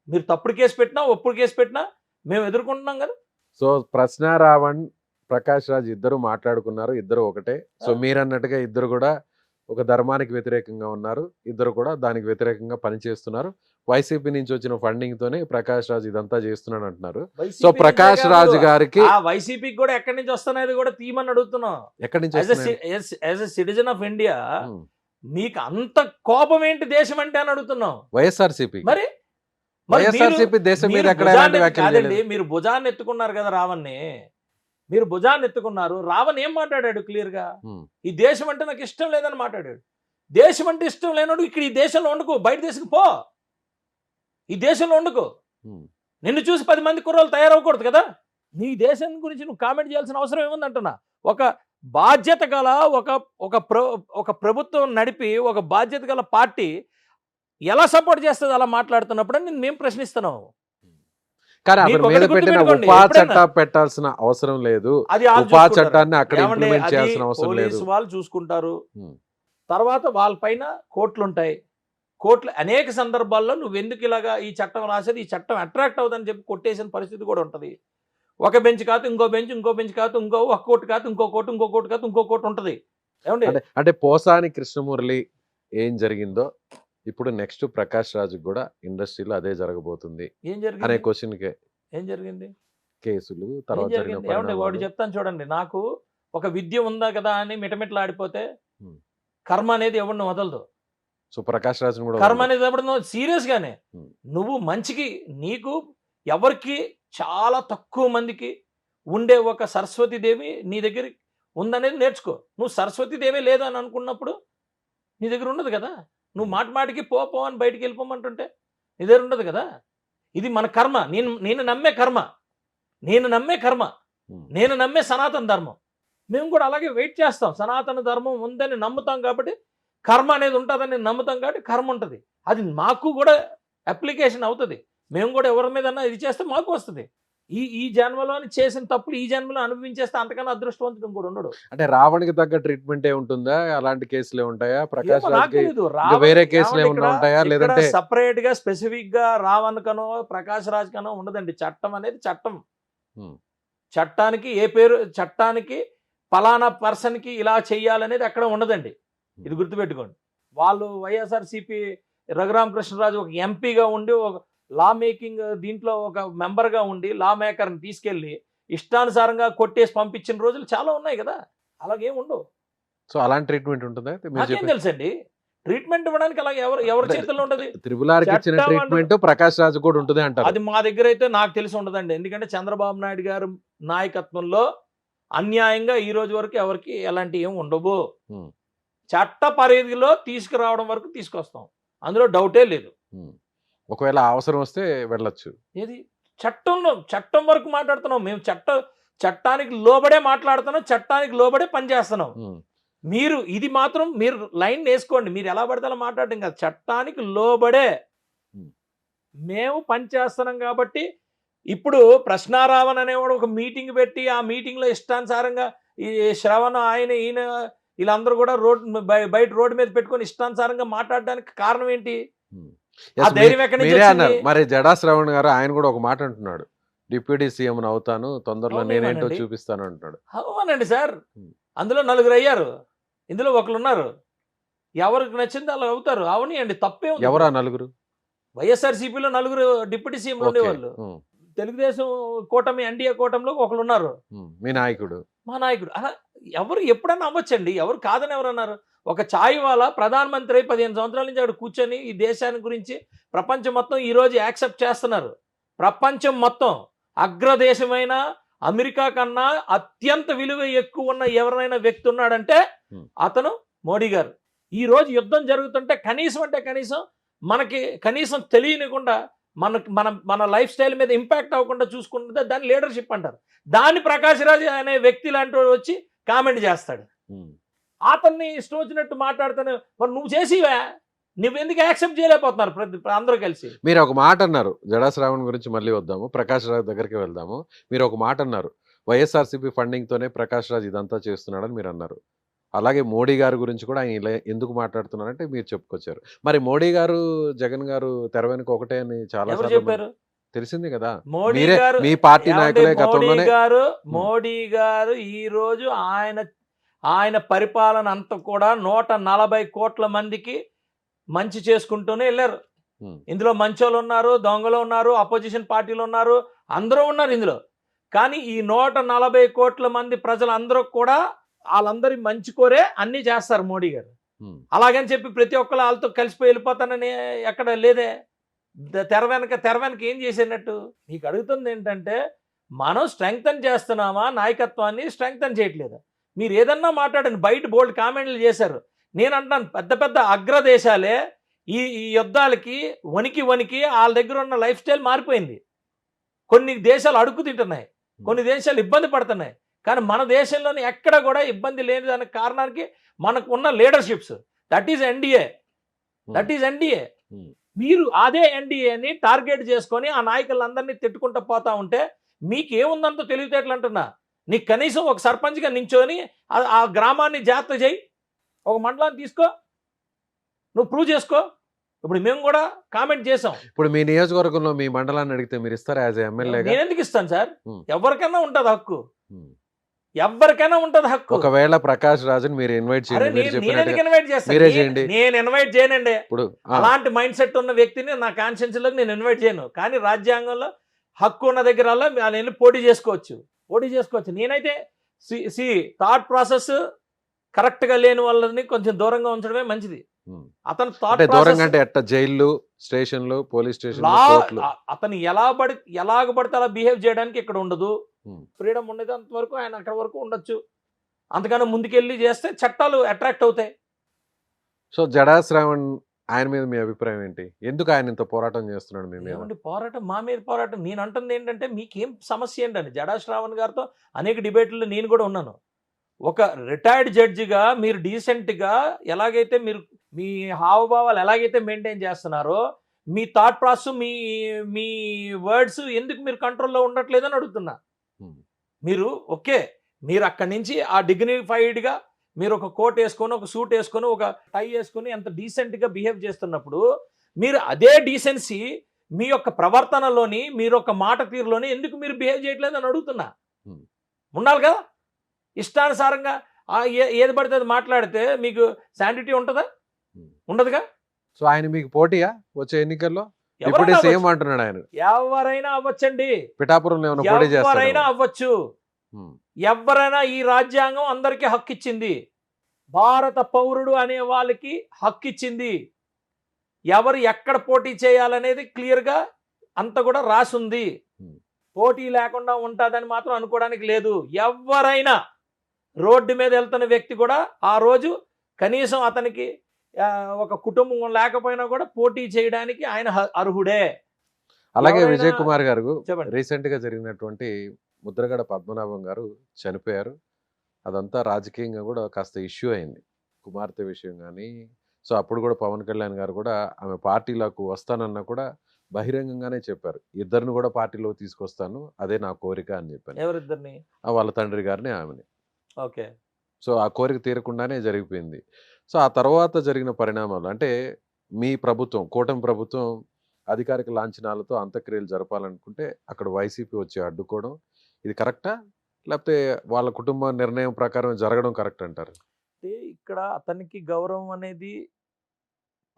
మీరు తప్పుడు కేసు పెట్టినా ఒప్పుడు కేసు పెట్టినా మేము ఎదుర్కొంటున్నాం కదా. సో ప్రశ్న రావణ్, ప్రకాష్ రాజ్ ఇద్దరు మాట్లాడుకున్నారు, ఇద్దరు ఒకటే. సో మీరు అన్నట్టుగా ఇద్దరు కూడా ఒక ధర్మానికి వ్యతిరేకంగా ఉన్నారు, ఇద్దరు కూడా దానికి వ్యతిరేకంగా పనిచేస్తున్నారు. వైసీపీ నుంచి వచ్చిన ఫండింగ్ తోనే ప్రకాష్ రాజ్ ఇదంతా చేస్తున్నాడు అంటున్నారు. సో ప్రకాష్ రాజ్ గారికి వైసీపీకి కూడా ఎక్కడి నుంచి వస్తున్నది కూడా తీయమని అడుగుతున్నాం. ఎక్కడి నుంచి? As a citizen of India మీకు అంత కోపం ఏంటి దేశం అంటే అని అడుగుతున్నాం. వైఎస్ఆర్సీపీ మరి వైఎస్ఆర్సీపీ దేశం మీద కాదండి, మీరు భుజాన్ని ఎత్తుకున్నారు కదా రావణ్ణి, మీరు భుజాన్ని ఎత్తుకున్నారు. రావణ్ ఏం మాట్లాడాడు క్లియర్ గా? ఈ దేశం అంటే నాకు ఇష్టం లేదని మాట్లాడాడు. దేశం అంటే ఇష్టం లేనాడు ఇక్కడ ఈ దేశంలో వండుకో, బయట దేశంకి పో, ఈ దేశంలో వండుకో. నిన్ను చూసి 10 మంది కుర్రోళ్ళు తయారవ్వకూడదు కదా. నీ దేశం గురించి నువ్వు కామెంట్ చేయాల్సిన అవసరం ఏముందంటున్నా. ఒక బాధ్యత గల ఒక ప్రభుత్వం నడిపి ఒక బాధ్యత గల పార్టీ ఎలా సపోర్ట్ చేస్తుంది అలా మాట్లాడుతున్నప్పుడు మేము ప్రశ్నిస్తున్నాం. కానీ అతని మీద పెట్టిన ఉపా చట్టం పెట్టాల్సిన అవసరం లేదు, ఉపా చట్టాన్ని అక్కడ ఇంప్లిమెంట్ చేయాల్సిన అవసరం లేదు. పోలీసు వాళ్ళు చూసుకుంటారు. తర్వాత వాళ్ళపైన కోర్టులు ఉంటాయి. కోర్టులు అనేక సందర్భాల్లో నువ్వు ఎందుకు ఇలాగా ఈ చట్టం రాసేది, ఈ చట్టం అట్రాక్ట్ అవుతుందని చెప్పి కొట్టేసిన పరిస్థితి కూడా ఉంటుంది. ఒక బెంచ్ కాదు ఇంకో బెంచ్, ఇంకో బెంచ్ కాదు ఇంకో, ఒక కోర్టు కాదు ఇంకో కోర్టు, ఇంకో కోర్టు కాదు ఇంకో కోర్టు ఉంటుంది. ఏమండి అంటే పోసాని కృష్ణమురళి ఏం జరిగిందో ఇప్పుడు నెక్స్ట్ ప్రకాష్ రాజ్ కూడా ఇండస్ట్రీలో అదే జరగబోతుంది అనే క్వశ్చన్ కే ఏం జరిగింది? కేసులు తర్వాత ఏమంటే వాడు చెప్తాను చూడండి. నాకు ఒక విద్య ఉందా కదా అని మిటమిటలు ఆడిపోతే కర్మ అనేది ఎవరిని వదలదు. సో ప్రకాష్ రాజ్ కూడా కర్మ అనేది ఎవరినో సీరియస్ గానే నువ్వు మంచికి నీకు ఎవరికి చాలా తక్కువ మందికి ఉండే ఒక సరస్వతీదేవి నీ దగ్గర ఉందనేది నేర్చుకో. నువ్వు సరస్వతీదేవి లేదని అనుకున్నప్పుడు నీ దగ్గర ఉండదు కదా. నువ్వు మాటికి పో అని బయటికి వెళ్ళిపోమంటుంటే నీ దగ్గర ఉండదు కదా. ఇది మన కర్మ. నేను నమ్మే కర్మ, నేను నమ్మే సనాతన ధర్మం. మేము కూడా అలాగే వెయిట్ చేస్తాం. సనాతన ధర్మం ఉందని నమ్ముతాం కాబట్టి కర్మ అనేది ఉంటుందని నమ్ముతాం కాబట్టి కర్మ ఉంటుంది. అది మాకు కూడా అప్లికేషన్ అవుతుంది. మేము కూడా ఎవరి మీద ఇది చేస్తే మాకు వస్తుంది. ఈ జన్మలో చేసిన తప్పులు ఈ జన్మలో అనుభవించేస్తే అంతకన్నా అదృష్టవంతుడు కూడా ఉండడు. అంటే రావణ్కి తగ్గ ట్రీట్మెంట్ ఏ ఉంటుందా? అలాంటి కేసులే ఉంటాయా? ప్రకాష్ రాజ్ వేరే కేసులు ఏమైనా ఉంటాయా? లేదంటే సపరేట్ గా స్పెసిఫిక్ గా రావణ్ కనో ప్రకాష్ రాజ్ కనో ఉండదండి. చట్టం అనేది చట్టం. చట్టానికి ఏ పేరు, చట్టానికి ఫలానా పర్సన్ కి ఇలా చెయ్యాలనేది అక్కడ ఉండదండి. ఇది గుర్తుపెట్టుకోండి. వాళ్ళు వైఎస్ఆర్సీపీ రఘురామకృష్ణరాజు ఒక ఎంపీగా ఉండి ఒక లా మేకింగ్ దీంట్లో ఒక మెంబర్గా ఉండి లా మేకర్ని తీసుకెళ్ళి ఇష్టానుసారంగా కొట్టేసి పంపించిన రోజులు చాలా ఉన్నాయి కదా. అలాగేం ఉండవు. సో అలాంటి ట్రీట్మెంట్ ఉంటుందా? నాకేం తెలుసండి. ట్రీట్మెంట్ ఇవ్వడానికి అలా ఎవరి అంటే చేతుల్లో ఉంటది? త్రిబుల్ ఆర్కి ఇచ్చిన చట్టం ట్రీట్మెంట్ ప్రకాష్ రాజు కూడా ఉంటుంది అంటారు. అది మా దగ్గర అయితే నాకు తెలిసి ఉండదండి. ఎందుకంటే చంద్రబాబు నాయుడు గారు నాయకత్వంలో అన్యాయంగా ఈ రోజు వరకు ఎవరికి ఎలాంటి ఏం ఉండవు. ఉమ్, చట్ట పరిధిలో తీసుకురావడం వరకు తీసుకొస్తాం, అందులో డౌటే లేదు. ఉమ్. ఒకవేళ అవసరం వస్తే వెళ్ళొచ్చు. ఏది చట్టం వరకు మాట్లాడుతున్నాం మేము. చట్టానికి లోబడే మాట్లాడుతున్నాం, చట్టానికి లోబడే పనిచేస్తున్నాం. ఉమ్, మీరు ఇది మాత్రం మీరు లైన్ వేసుకోండి. మీరు ఎలా పడితే అలా మాట్లాడడం కాదు, చట్టానికి లోబడే ఉమ్, మేము పనిచేస్తున్నాం. కాబట్టి ఇప్పుడు ప్రశ్నారావణ్ అనేవాడు ఒక మీటింగ్ పెట్టి ఆ మీటింగ్లో ఇష్టానుసారంగా ఈ శ్రవణ్ ఈయన వీళ్ళందరూ కూడా బయట రోడ్డు మీద పెట్టుకొని ఇష్టానుసారంగా మాట్లాడడానికి కారణం ఏంటి? ఉమ్. ఆ Yes, ధైర్యం ఎక్కడి నుంచి మీరే వచ్చింది? అన్నారు. మరి జడా శ్రవణ్ గారు ఆయన కూడా ఒక మాట అంటున్నాడు, డిప్యూటీ సీఎం అవుతాను తొందరలో, అవును, నేనేంటో ఏమనండి? చూపిస్తాను అంటున్నాడు. అవునండి సార్, ఉమ్. అందులో 4 అయ్యారు, ఇందులో ఒకరు ఉన్నారు. ఎవరికి నచ్చింది అలా అవుతారు. అవనియండి, తప్పే ఉంది. ఎవరా నలుగురు? వైఎస్ఆర్సీపీలో 4 డిప్యూటీ సీఎంలు ఓకే. ఉండేవాళ్ళు. ఉమ్, తెలుగుదేశం కూటమి ఎన్డీఏ కూటమిలో ఒకరు ఉన్నారు, ఉమ్. మీ నాయకుడు. మా నాయకుడు. అలా ఎవరు ఎప్పుడన్నా అవ్వచ్చండి, ఎవరు కాదని ఎవరన్నారు? ఒక ఛాయ్ వాళ్ళ ప్రధానమంత్రి 15 సంవత్సరాల నుంచి అక్కడ కూర్చొని ఈ దేశాన్ని గురించి ప్రపంచం మొత్తం ఈ రోజు యాక్సెప్ట్ చేస్తున్నారు. ప్రపంచం మొత్తం అగ్రదేశమైన అమెరికా కన్నా అత్యంత విలువ ఎక్కువ ఉన్న ఎవరైనా వ్యక్తి ఉన్నాడంటే అతను మోడీ గారు. ఈ రోజు యుద్ధం జరుగుతుంటే కనీసం మనకి కనీసం తెలియనికుండా మన లైఫ్ స్టైల్ మీద ఇంపాక్ట్ అవ్వకుండా చూసుకుంటే దాన్ని లీడర్షిప్ అంటారు. దాన్ని ప్రకాష్ రాజ్ అనే వ్యక్తి లాంటి వాడు వచ్చి కామెంట్ చేస్తాడు. ఉమ్. అతన్ని ఇష్టం వచ్చినట్టు మాట్లాడుతాను. మరి నువ్వు చేసివా? నువ్వెందుకు యాక్సెప్ట్ చేయలేకపోతున్నారు అందరూ కలిసి? మీరు ఒక మాట అన్నారు, జడా శ్రావణ్ గురించి మళ్ళీ వద్దాము, ప్రకాష్ రాజ్ దగ్గరికి వెళ్దాము. మీరు ఒక మాట అన్నారు, వైఎస్ఆర్సీపీ ఫండింగ్ తోనే ప్రకాష్ రాజ్ ఇదంతా చేస్తున్నాడని మీరు అన్నారు. అలాగే మోడీ గారి గురించి కూడా ఆయన ఇలా ఎందుకు మాట్లాడుతున్నారంటే మీరు చెప్పుకొచ్చారు. మరి మోడీ గారు జగన్ గారు తెర వెనుక ఒకటే అని చాలా ఎవరు సార్లు చెప్పారు? తెలిసింది కదా. మోడీ మీరే గారు, మీ పార్టీ ఏమండి, నాయకులే గతంలోనే మోడీ గారు ఈ రోజు ఆయన పరిపాలన అంతా కూడా 140 కోట్ల మందికి మంచి చేసుకుంటూనే వెళ్ళారు. ఉమ్, ఇందులో మంచోళ్ళు ఉన్నారు, దొంగలు ఉన్నారు, అపోజిషన్ పార్టీలు ఉన్నారు, అందరూ ఉన్నారు ఇందులో. కానీ ఈ 140 కోట్ల మంది ప్రజలందరూ కూడా వాళ్ళందరి మంచి కోరే అన్నీ చేస్తారు మోడీ గారు. ఉమ్, అలాగని చెప్పి ప్రతి ఒక్కరు వాళ్ళతో కలిసిపోయి వెళ్ళిపోతానని ఎక్కడ లేదే. తెర వెనక ఏం చేసేనట్టు? నీకు అడుగుతుంది ఏంటంటే, మనం స్ట్రెంగ్తన్ చేస్తున్నామా నాయకత్వాన్ని, స్ట్రెంగ్తన్ చేయట్లేదా? మీరు ఏదన్నా మాట్లాడండి, బయట బోల్డ్ కామెంట్లు చేశారు. నేను అంటాను, పెద్ద అగ్రదేశాలే ఈ యుద్ధాలకి వణికి వాళ్ళ దగ్గర ఉన్న లైఫ్ స్టైల్ మారిపోయింది. కొన్ని దేశాలు అడుగు తింటున్నాయి, కొన్ని దేశాలు ఇబ్బంది పడుతున్నాయి. కానీ మన దేశంలోని ఎక్కడ కూడా ఇబ్బంది లేని దానికి కారణానికి మనకు ఉన్న లీడర్షిప్స్. That is NDA. మీరు అదే ఎన్డీఏని టార్గెట్ చేసుకొని ఆ నాయకులందరినీ తిట్టుకుంటూ పోతా ఉంటే మీకేముందంతో తెలివితేటలు అంటున్నా. నీకు కనీసం ఒక సర్పంచ్గా నించొని ఆ గ్రామాన్ని జాగ్రత్త చేయి, ఒక మండలాన్ని తీసుకో, నువ్వు ప్రూవ్ చేసుకో. ఇప్పుడు మేము కూడా కామెంట్ చేసాం. ఇప్పుడు మీ నియోజకవర్గంలో మీ మండలాన్ని అడిగితే మీరు ఇస్తారా యాజ్ ఎమ్మెల్యేగా? నేను ఎందుకు ఇస్తాను సార్? ఉమ్. ఎవరికైనా ఉంటుంది హక్కు, ఉమ్. ఎవరికైనా ఉంటుంది హక్కు. ఒకవేళ ప్రకాష్ రాజుని మీరు ఇన్వైట్ అరే చేయండి, మీరు నేను చెప్పినట్టుగా ఎందుకు ఇన్వైట్ చేస్తాను? మీరే చేయండి. నేను ఇన్వైట్ చేయనండి. ఇప్పుడు అలాంటి మైండ్ సెట్ ఉన్న వ్యక్తిని నా కాన్షియన్స్లోకి నేను ఇన్వైట్ చేయను. కానీ రాజ్యాంగంలో హక్కు ఉన్న దగ్గర నేను పోటీ చేసుకోవచ్చు. నేనైతే థాట్ ప్రాసెస్ కరెక్ట్గా లేని వాళ్ళని కొంచెం దూరంగా ఉంచడమే మంచిది. అతను థాట్ దూరంగా అంటే ఎట్ట జైళ్ళు, స్టేషన్లు, పోలీస్ స్టేషన్, కోర్టులు, అతను ఎలాగ పడితే అలా బిహేవ్ చేయడానికి ఇక్కడ ఉండదు. ఫ్రీడమ్ ఉండేది అంతవరకు ఆయన అక్కడ వరకు ఉండొచ్చు. అంతకన్నా ముందుకెళ్ళి చేస్తే చట్టాలు అట్రాక్ట్ అవుతాయి. సో జడా శ్రావణ్ ఆయన మీద మీ అభిప్రాయం ఏంటి? ఎందుకు ఆయన ఇంత పోరాటం చేస్తున్నాడు మీ మీద? ఏమండి పోరాటం? మా మీద పోరాటం. నేను అంటుంది ఏంటంటే, మీకేం సమస్య ఏంటండి? జడా శ్రావణ్ గారితో అనేక డిబేట్లు నేను కూడా ఉన్నాను. ఒక రిటైర్డ్ జడ్జిగా మీరు డీసెంట్గా ఎలాగైతే మీరు మీ హావభావాలు ఎలాగైతే మెయింటైన్ చేస్తున్నారో, మీ థాట్ ప్రాసెస్, మీ వర్డ్స్ ఎందుకు మీరు కంట్రోల్లో ఉండట్లేదని అడుగుతున్నా. మీరు మీరు అక్కడి నుంచి ఆ డిగ్నిఫైడ్గా మీరు ఒక కోట్ వేసుకొని, ఒక సూట్ వేసుకొని, ఒక టై వేసుకొని ఎంత డీసెంట్గా బిహేవ్ చేస్తున్నప్పుడు, మీరు అదే డీసెన్సీ మీ యొక్క ప్రవర్తనలోని, మీరు ఒక మాట తీరులోని ఎందుకు మీరు బిహేవ్ చేయట్లేదని అడుగుతున్నా. ఉండాలి కదా. ఇష్టానుసారంగా ఏది పడితే అది మాట్లాడితే మీకు శాంటిటీ ఉంటుందా? ఉండదుగా. సో ఆయన మీకు పోటీయా వచ్చే ఎన్నికల్లో? ఇప్పుడు సేమ్ అంటున్నాడు ఆయన. ఎవరైనా అవ్వచ్చండి. పిఠాపురంలో ఏమైనా పోటీ చేస్తారా? ఎవరైనా అవ్వచ్చు. ఎవరైనా, ఈ రాజ్యాంగం అందరికీ హక్కు ఇచ్చింది. భారత పౌరుడు అనే వాళ్ళకి హక్కు ఇచ్చింది. ఎవరు ఎక్కడ పోటీ చేయాలనేది క్లియర్గా అంత కూడా రాసుంది. పోటీ లేకుండా ఉంటుందని మాత్రం అనుకోవడానికి లేదు. ఎవరైనా రోడ్డు మీద వెళ్తున్న వ్యక్తి కూడా ఆ రోజు కనీసం అతనికి ఒక కుటుంబం లేకపోయినా కూడా పోటీ చేయడానికి ఆయన అర్హుడే. అలాగే ఎవరైనా- విజయ్ కుమార్ గారు చెప్పండి. రీసెంట్ గా జరిగినటువంటి ముద్రగడ పద్మనాభం గారు చనిపోయారు. అదంతా రాజకీయంగా కూడా కాస్త ఇష్యూ అయింది, కుమార్తె విషయం కానీ. సో అప్పుడు కూడా పవన్ కళ్యాణ్ గారు కూడా ఆమె పార్టీలోకి వస్తానన్నా కూడా బహిరంగంగానే చెప్పారు, ఇద్దరిని కూడా పార్టీలో తీసుకొస్తాను, అదే నా కోరిక అని చెప్పాను. ఎవరిద్దరిని? వాళ్ళ తండ్రి గారిని ఆమెని. ఓకే. సో ఆ కోరిక తీరకుండానే జరిగిపోయింది. సో ఆ తర్వాత జరిగిన పరిణామాలు అంటే మీ ప్రభుత్వం, కూటమి ప్రభుత్వం అధికారిక లాంఛనాలతో అంత్యక్రియలు జరపాలనుకుంటే అక్కడ వైసీపీ వచ్చి అడ్డుకోవడం, ఇది కరెక్టా లేకపోతే వాళ్ళ కుటుంబ నిర్ణయం ప్రకారం జరగడం కరెక్ట్ అంటారు? అంటే ఇక్కడ అతనికి గౌరవం అనేది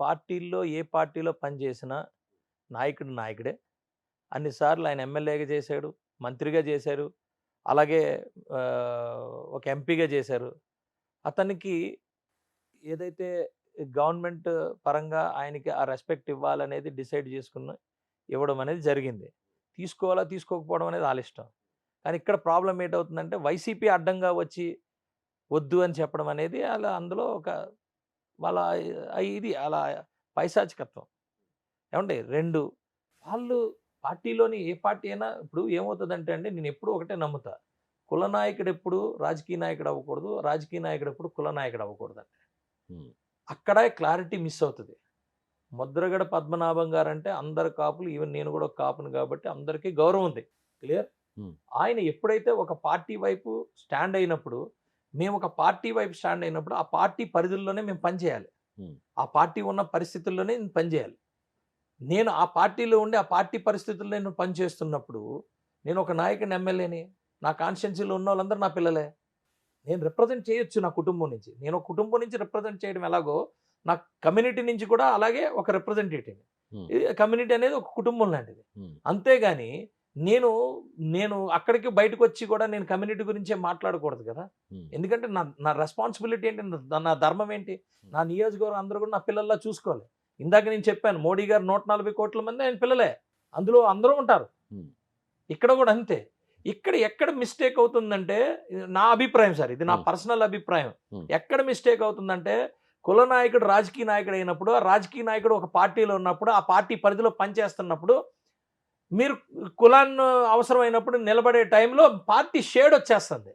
పార్టీల్లో ఏ పార్టీలో పనిచేసినా నాయకుడు నాయకుడే. అన్నిసార్లు ఆయన ఎమ్మెల్యేగా చేశాడు, మంత్రిగా చేశారు, అలాగే ఒక ఎంపీగా చేశారు. అతనికి ఏదైతే గవర్నమెంట్ పరంగా ఆయనకి ఆ రెస్పెక్ట్ ఇవ్వాలనేది డిసైడ్ చేసుకున్న ఇవ్వడం అనేది జరిగింది. తీసుకోవాలా తీసుకోకపోవడం అనేది వాళ్ళ ఇష్టం. కానీ ఇక్కడ ప్రాబ్లం ఏంటవుతుందంటే వైసీపీ అడ్డంగా వచ్చి వద్దు అని చెప్పడం అనేది అలా అందులో ఒక వాళ్ళ ఇది అలా పైశాచికత్వం. ఏమండి, రెండు వాళ్ళు పార్టీలోని ఏ పార్టీ అయినా ఇప్పుడు ఏమవుతుందంటే అండి, నేను ఎప్పుడు ఒకటే నమ్ముతా, కుల నాయకుడు ఎప్పుడు రాజకీయ నాయకుడు అవ్వకూడదు, రాజకీయ నాయకుడు ఎప్పుడు కుల నాయకుడు అవ్వకూడదు అంటే అక్కడ క్లారిటీ మిస్ అవుతుంది. ముద్రగడ పద్మనాభం గారు అంటే అందరు కాపులు, ఈవెన్ నేను కూడా ఒక కాపును కాబట్టి అందరికీ గౌరవం ఉంది. క్లియర్. ఆయన ఎప్పుడైతే ఒక పార్టీ వైపు స్టాండ్ అయినప్పుడు, మేము ఒక పార్టీ వైపు స్టాండ్ అయినప్పుడు ఆ పార్టీ పరిధుల్లోనే మేము పనిచేయాలి, ఆ పార్టీ ఉన్న పరిస్థితుల్లోనే నేను పనిచేయాలి. నేను ఆ పార్టీలో ఉండి ఆ పార్టీ పరిస్థితుల్లో నేను పనిచేస్తున్నప్పుడు నేను ఒక నాయకుని ఎమ్మెల్యేని, నా కాన్స్టిట్యున్సీలో ఉన్న వాళ్ళందరూ నా పిల్లలే, నేను రిప్రజెంట్ చేయొచ్చు నా కుటుంబం నుంచి. నేను ఒక కుటుంబం నుంచి రిప్రజెంట్ చేయడం ఎలాగో నా కమ్యూనిటీ నుంచి కూడా అలాగే ఒక రిప్రజెంటేటివ్. కమ్యూనిటీ అనేది ఒక కుటుంబం లాంటిది. అంతేగాని నేను నేను అక్కడికి బయటకు వచ్చి కూడా నేను కమ్యూనిటీ గురించే మాట్లాడకూడదు కదా. ఎందుకంటే నా రెస్పాన్సిబిలిటీ ఏంటి, నా ధర్మం ఏంటి, నా నియోజకవర్గం అందరూ కూడా నా పిల్లల్లా చూసుకోవాలి. ఇందాక నేను చెప్పాను, మోడీ గారు 140 కోట్ల మంది ఆయన పిల్లలే, అందులో అందరూ ఉంటారు. ఇక్కడ కూడా అంతే. ఇక్కడ ఎక్కడ మిస్టేక్ అవుతుందంటే, నా అభిప్రాయం సార్, ఇది నా పర్సనల్ అభిప్రాయం, ఎక్కడ మిస్టేక్ అవుతుందంటే కుల నాయకుడు రాజకీయ నాయకుడు అయినప్పుడు, ఆ రాజకీయ నాయకుడు ఒక పార్టీలో ఉన్నప్పుడు, ఆ పార్టీ పరిధిలో పనిచేస్తున్నప్పుడు, మీరు కులాన్ని అవసరమైనప్పుడు నిలబడే టైంలో పార్టీ షేడ్ వచ్చేస్తుంది,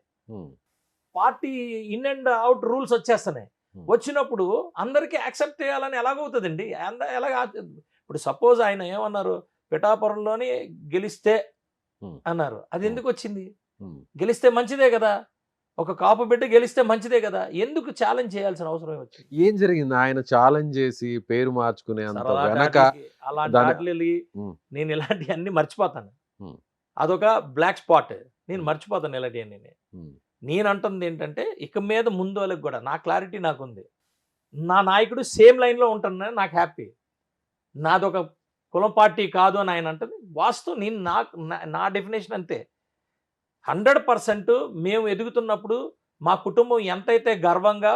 party in and out rules వచ్చేస్తున్నాయి. వచ్చినప్పుడు అందరికీ యాక్సెప్ట్ చేయాలని ఎలాగవుతుందండి? ఎలాగ? ఇప్పుడు సపోజ్ ఆయన ఏమన్నారు, పిఠాపురంలోని గెలిస్తే అన్నారు, అది ఎందుకు వచ్చింది? గెలిస్తే మంచిదే కదా, ఒక కాపు బిడ్డ గెలిస్తే మంచిదే కదా, ఎందుకు ఛాలెంజ్ చేయాల్సిన అవసరం వచ్చింది? ఏం జరిగింది? ఆయన ఛాలెంజ్ చేసి పేరు మార్చుకునే అంత వెనక నేను ఇలాంటివన్నీ మర్చిపోతాను. అదొక బ్లాక్ స్పాట్, నేను మర్చిపోతాను ఇలాంటివన్నీ. నేను అంటుంది ఏంటంటే, ఇక మీద ముందు వాళ్ళకి కూడా నా క్లారిటీ నాకుంది, నా నాయకుడు సేమ్ లైన్లో ఉంటున్నా నాకు హ్యాపీ. నాదొక కులం పార్టీ కాదు అని ఆయన అంటుంది వాస్తవం. నేను నా డెఫినేషన్ అంతే. 100% మేము ఎదుగుతున్నప్పుడు మా కుటుంబం ఎంతైతే గర్వంగా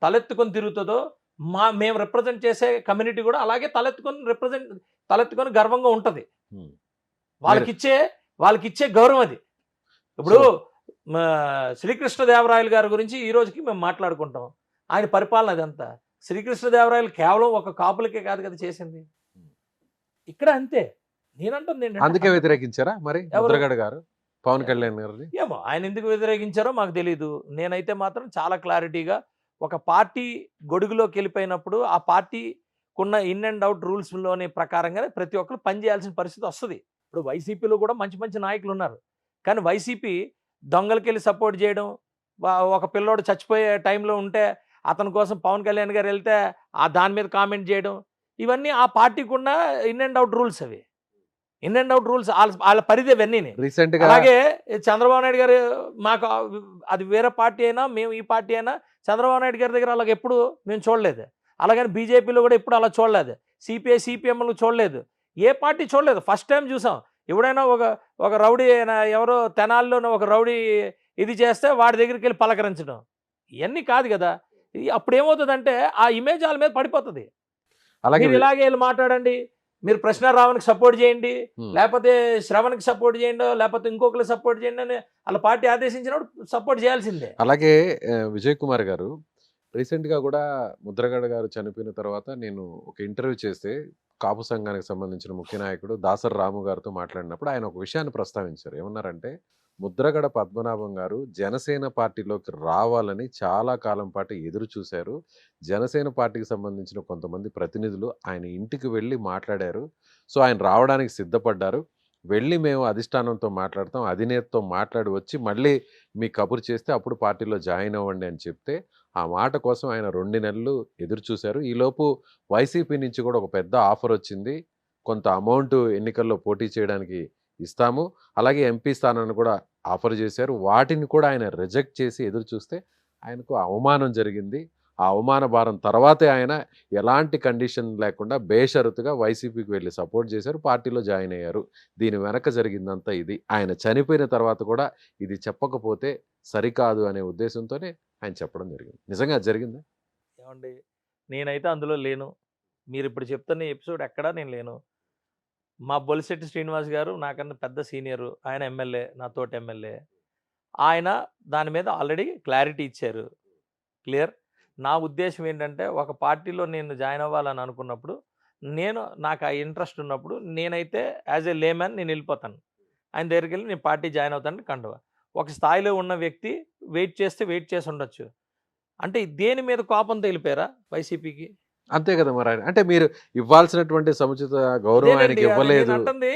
తలెత్తుకొని తిరుగుతుందో, మేము రిప్రజెంట్ చేసే కమ్యూనిటీ కూడా అలాగే తలెత్తుకొని గర్వంగా ఉంటుంది. వాళ్ళకిచ్చే గౌరవం అది. ఇప్పుడు శ్రీకృష్ణదేవరాయలు గారి గురించి ఈ రోజుకి మేము మాట్లాడుకుంటాం, ఆయన పరిపాలన అదంతా. శ్రీకృష్ణదేవరాయలు కేవలం ఒక కాపులకే కాదు కదా చేసింది. ఇక్కడ అంతే. నేనంటుంది అందుకే వ్యతిరేకించారా మరి ముద్రగడ గారు పవన్ కళ్యాణ్ గారిని? ఏమో ఆయన ఎందుకు వ్యతిరేకించారో మాకు తెలీదు. నేనైతే మాత్రం చాలా క్లారిటీగా, ఒక పార్టీ గొడుగులోకి వెళ్ళిపోయినప్పుడు ఆ పార్టీకున్న ఇన్ అండ్ అవుట్ రూల్స్లోని ప్రకారంగానే ప్రతి ఒక్కరు పనిచేయాల్సిన పరిస్థితి వస్తుంది. ఇప్పుడు వైసీపీలో కూడా మంచి మంచి నాయకులు ఉన్నారు, కానీ వైసీపీ దొంగలకి వెళ్ళి సపోర్ట్ చేయడం, ఒక పిల్లోడు చచ్చిపోయే టైంలో ఉంటే అతని కోసం పవన్ కళ్యాణ్ గారు వెళ్తే దాని మీద కామెంట్ చేయడం, ఇవన్నీ ఆ పార్టీకి ఉన్న ఇన్ అండ్ అవుట్ రూల్స్. అవి ఇన్ అండ్ అవుట్ రూల్స్, వాళ్ళ పరిధి అవన్నీ. అలాగే చంద్రబాబు నాయుడు గారు, మాకు అది వేరే పార్టీ అయినా మేము ఈ పార్టీ అయినా చంద్రబాబు నాయుడు గారి దగ్గర అలాగ ఎప్పుడు మేము చూడలేదు. అలాగని బీజేపీలో కూడా ఎప్పుడు అలా చూడలేదు, సిపిఐ సిపిఎంలు చూడలేదు, ఏ పార్టీ చూడలేదు. ఫస్ట్ టైం చూసాం. ఎవడైనా ఒక రౌడీ ఎవరో తెనాలిలోనే ఒక రౌడీ ఇది చేస్తే వాడి దగ్గరికి వెళ్ళి పలకరించడం, ఇవన్నీ కాదు కదా. అప్పుడు ఏమవుతుందంటే ఆ ఇమేజ్ వాళ్ళ మీద పడిపోతుంది. అలాగే మీరు ఇలాగే వెళ్ళి మాట్లాడండి, మీరు ప్రశ్నారావునికి సపోర్ట్ చేయండి, లేకపోతే శ్రవణ్కి సపోర్ట్ చేయండి, లేకపోతే ఇంకొకరికి సపోర్ట్ చేయండి అని వాళ్ళ పార్టీ ఆదేశించినప్పుడు సపోర్ట్ చేయాల్సిందే. అలాగే విజయ్ కుమార్ గారు రీసెంట్గా కూడా ముద్రగడ గారు చనిపోయిన తర్వాత నేను ఒక ఇంటర్వ్యూ చేస్తే కాపు సంఘానికి సంబంధించిన ముఖ్య నాయకుడు దాసరి రాము గారితో మాట్లాడినప్పుడు ఆయన ఒక విషయాన్ని ప్రస్తావించారు. ఏమన్నారంటే ముద్రగడ పద్మనాభం గారు జనసేన పార్టీలోకి రావాలని చాలా కాలం పాటు ఎదురు చూశారు. జనసేన పార్టీకి సంబంధించిన కొంతమంది ప్రతినిధులు ఆయన ఇంటికి వెళ్ళి మాట్లాడారు. సో ఆయన రావడానికి సిద్ధపడ్డారు. వెళ్ళి మేము అధిష్టానంతో మాట్లాడతాం, అధినేతతో మాట్లాడి వచ్చి మళ్ళీ మీ కబురు చేస్తే అప్పుడు పార్టీలో జాయిన్ అవ్వండి అని చెప్తే ఆ మాట కోసం ఆయన 2 నెలలు ఎదురు చూశారు. ఈలోపు వైసీపీ నుంచి కూడా ఒక పెద్ద ఆఫర్ వచ్చింది. కొంత అమౌంట్ ఎన్నికల్లో పోటీ చేయడానికి ఇస్తాము, అలాగే ఎంపీ స్థానాన్ని కూడా ఆఫర్ చేశారు. వాటిని కూడా ఆయన రిజెక్ట్ చేసి ఎదురు చూస్తే ఆయనకు అవమానం జరిగింది. ఆ అవమాన భారం తర్వాతే ఆయన ఎలాంటి కండిషన్ లేకుండా బేషరతుగా వైసీపీకి వెళ్ళి సపోర్ట్ చేశారు, పార్టీలో జాయిన్ అయ్యారు. దీని వెనక జరిగిందంతా ఇది. ఆయన చనిపోయిన తర్వాత కూడా ఇది చెప్పకపోతే సరికాదు అనే ఉద్దేశంతోనే ఆయన చెప్పడం జరిగింది. నిజంగా అది జరిగిందా? ఏమండి, నేనైతే అందులో లేను. మీరు ఇప్పుడు చెప్తున్న ఎపిసోడ్ ఎక్కడా నేను లేను. మా బొలిశెట్టి శ్రీనివాస్ గారు నాకన్నా పెద్ద సీనియరు, ఆయన ఎమ్మెల్యే, నా తోటి ఎమ్మెల్యే. ఆయన దాని మీద ఆల్రెడీ క్లారిటీ ఇచ్చారు, క్లియర్. నా ఉద్దేశం ఏంటంటే ఒక పార్టీలో నేను జాయిన్ అవ్వాలని అనుకున్నప్పుడు, నాకు ఆ ఇంట్రెస్ట్ ఉన్నప్పుడు నేనైతే యాజ్ ఏ లేమ్యాన్ నేను వెళ్ళిపోతాను. ఆయన దగ్గరికి వెళ్ళి నేను పార్టీ జాయిన్ అవుతాను కండువ. ఒక స్థాయిలో ఉన్న వ్యక్తి వెయిట్ చేసి ఉండొచ్చు. అంటే దేని మీద కోపంతో వెళ్ళిపోయారా వైసీపీకి? అంతే కదా మరి. అంటే మీరు ఇవ్వాల్సినటువంటి సముచిత గౌరవం ఆయనకి ఇవ్వలేదు. అంటుంది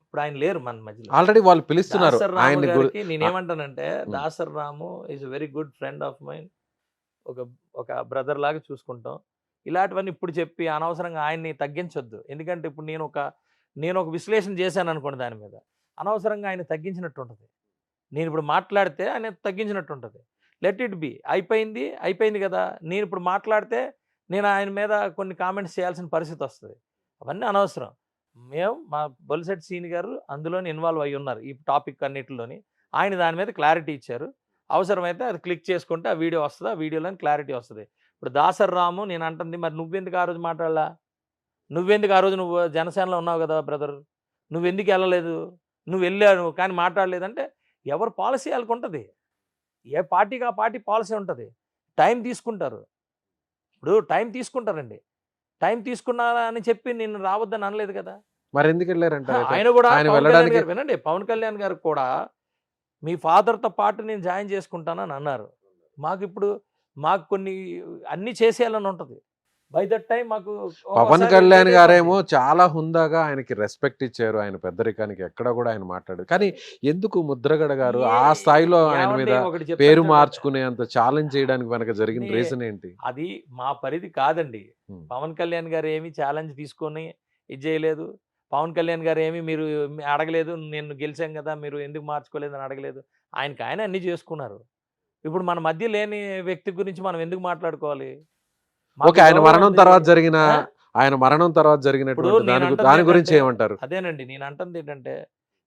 ఇప్పుడు ఆయన లేరు మన మధ్యలో. ఆల్రెడీ వాళ్ళు పిలుస్తున్నారు ఆయన్ని. నేనేమంటానంటే Dasari Ramu is very good friend of mind. ఒక బ్రదర్ లాగా చూసుకుంటాం. ఇలాంటివన్నీ ఇప్పుడు చెప్పి అనవసరంగా ఆయన్ని తగ్గించొద్దు. ఎందుకంటే ఇప్పుడు నేను ఒక విశ్లేషణ చేశాను అనుకోండి దాని మీద, అనవసరంగా ఆయన తగ్గించినట్టు ఉంటుంది. నేను ఇప్పుడు మాట్లాడితే ఆయన తగ్గించినట్టు ఉంటుంది. లెట్ ఇట్ బి, అయిపోయింది కదా. నేను ఇప్పుడు మాట్లాడితే నేను ఆయన మీద కొన్ని కామెంట్స్ చేయాల్సిన పరిస్థితి వస్తుంది. అవన్నీ అనవసరం. మా బొలిశెట్టి సీని గారు అందులోని ఇన్వాల్వ్ అయ్యి ఉన్నారు ఈ టాపిక్ అన్నిటిలోని. ఆయన దాని మీద క్లారిటీ ఇచ్చారు. అవసరమైతే అది క్లిక్ చేసుకుంటే ఆ వీడియో వస్తుంది, ఆ వీడియోలోని క్లారిటీ వస్తుంది. ఇప్పుడు దాసర్ రాము నేను అంటుంది, మరి నువ్వెందుకు ఆ రోజు మాట్లాడలా? నువ్వెందుకు ఆ రోజు నువ్వు జనసేనలో ఉన్నావు కదా బ్రదర్, నువ్వెందుకు వెళ్ళలేదు? నువ్వు వెళ్ళావు కానీ మాట్లాడలేదంటే ఎవరు పాలసీ వాళ్ళకు ఉంటుంది. ఏ పార్టీకి ఆ పార్టీ పాలసీ ఉంటుంది. టైం తీసుకుంటారు. ఇప్పుడు టైం తీసుకుంటారండి. టైం తీసుకున్నారా అని చెప్పి నేను రావద్దని అనలేదు కదా. మరి ఎందుకు వెళ్ళారంటారు? ఆయన కూడా ఆయన పవన్ వెళ్ళడానికి కళ్యాణ్ గారు వినండి, పవన్ కళ్యాణ్ గారు కూడా మీ ఫాదర్తో పాటు నేను జాయిన్ చేసుకుంటానని అన్నారు. మాకు కొన్ని అన్నీ చేసేయాలని ఉంటుంది. బై దట్ టైం మాకు పవన్ కళ్యాణ్ గారేమో చాలా హుందాగా ఆయనకి రెస్పెక్ట్ ఇచ్చారు, ఆయన పెద్దరికానికి ఎక్కడ కూడా ఆయన మాట్లాడారు. కానీ ఎందుకు ముద్రగడ గారు ఆ స్థాయిలో ఆయన మీద పేరు మార్చుకునే అంత ఛాలెంజ్ చేయడానికి వెనక జరిగిన రీజన్ ఏంటి? అది మా పరిధి కాదండి. పవన్ కళ్యాణ్ గారు ఏమి ఛాలెంజ్ తీసుకొని ఇది చేయలేదు. పవన్ కళ్యాణ్ గారు ఏమి మీరు అడగలేదు, నేను గెలిచాం కదా మీరు ఎందుకు మార్చుకోలేదు అని అడగలేదు. ఆయన అన్నీ చేసుకున్నారు. ఇప్పుడు మన మధ్య లేని వ్యక్తి గురించి మనం ఎందుకు మాట్లాడుకోవాలి? ఓకే, ఆయన మరణం తర్వాత జరిగినటువంటి దాని గురించి ఏమంటారు? అదేనండి నేను అంటుంది ఏంటంటే,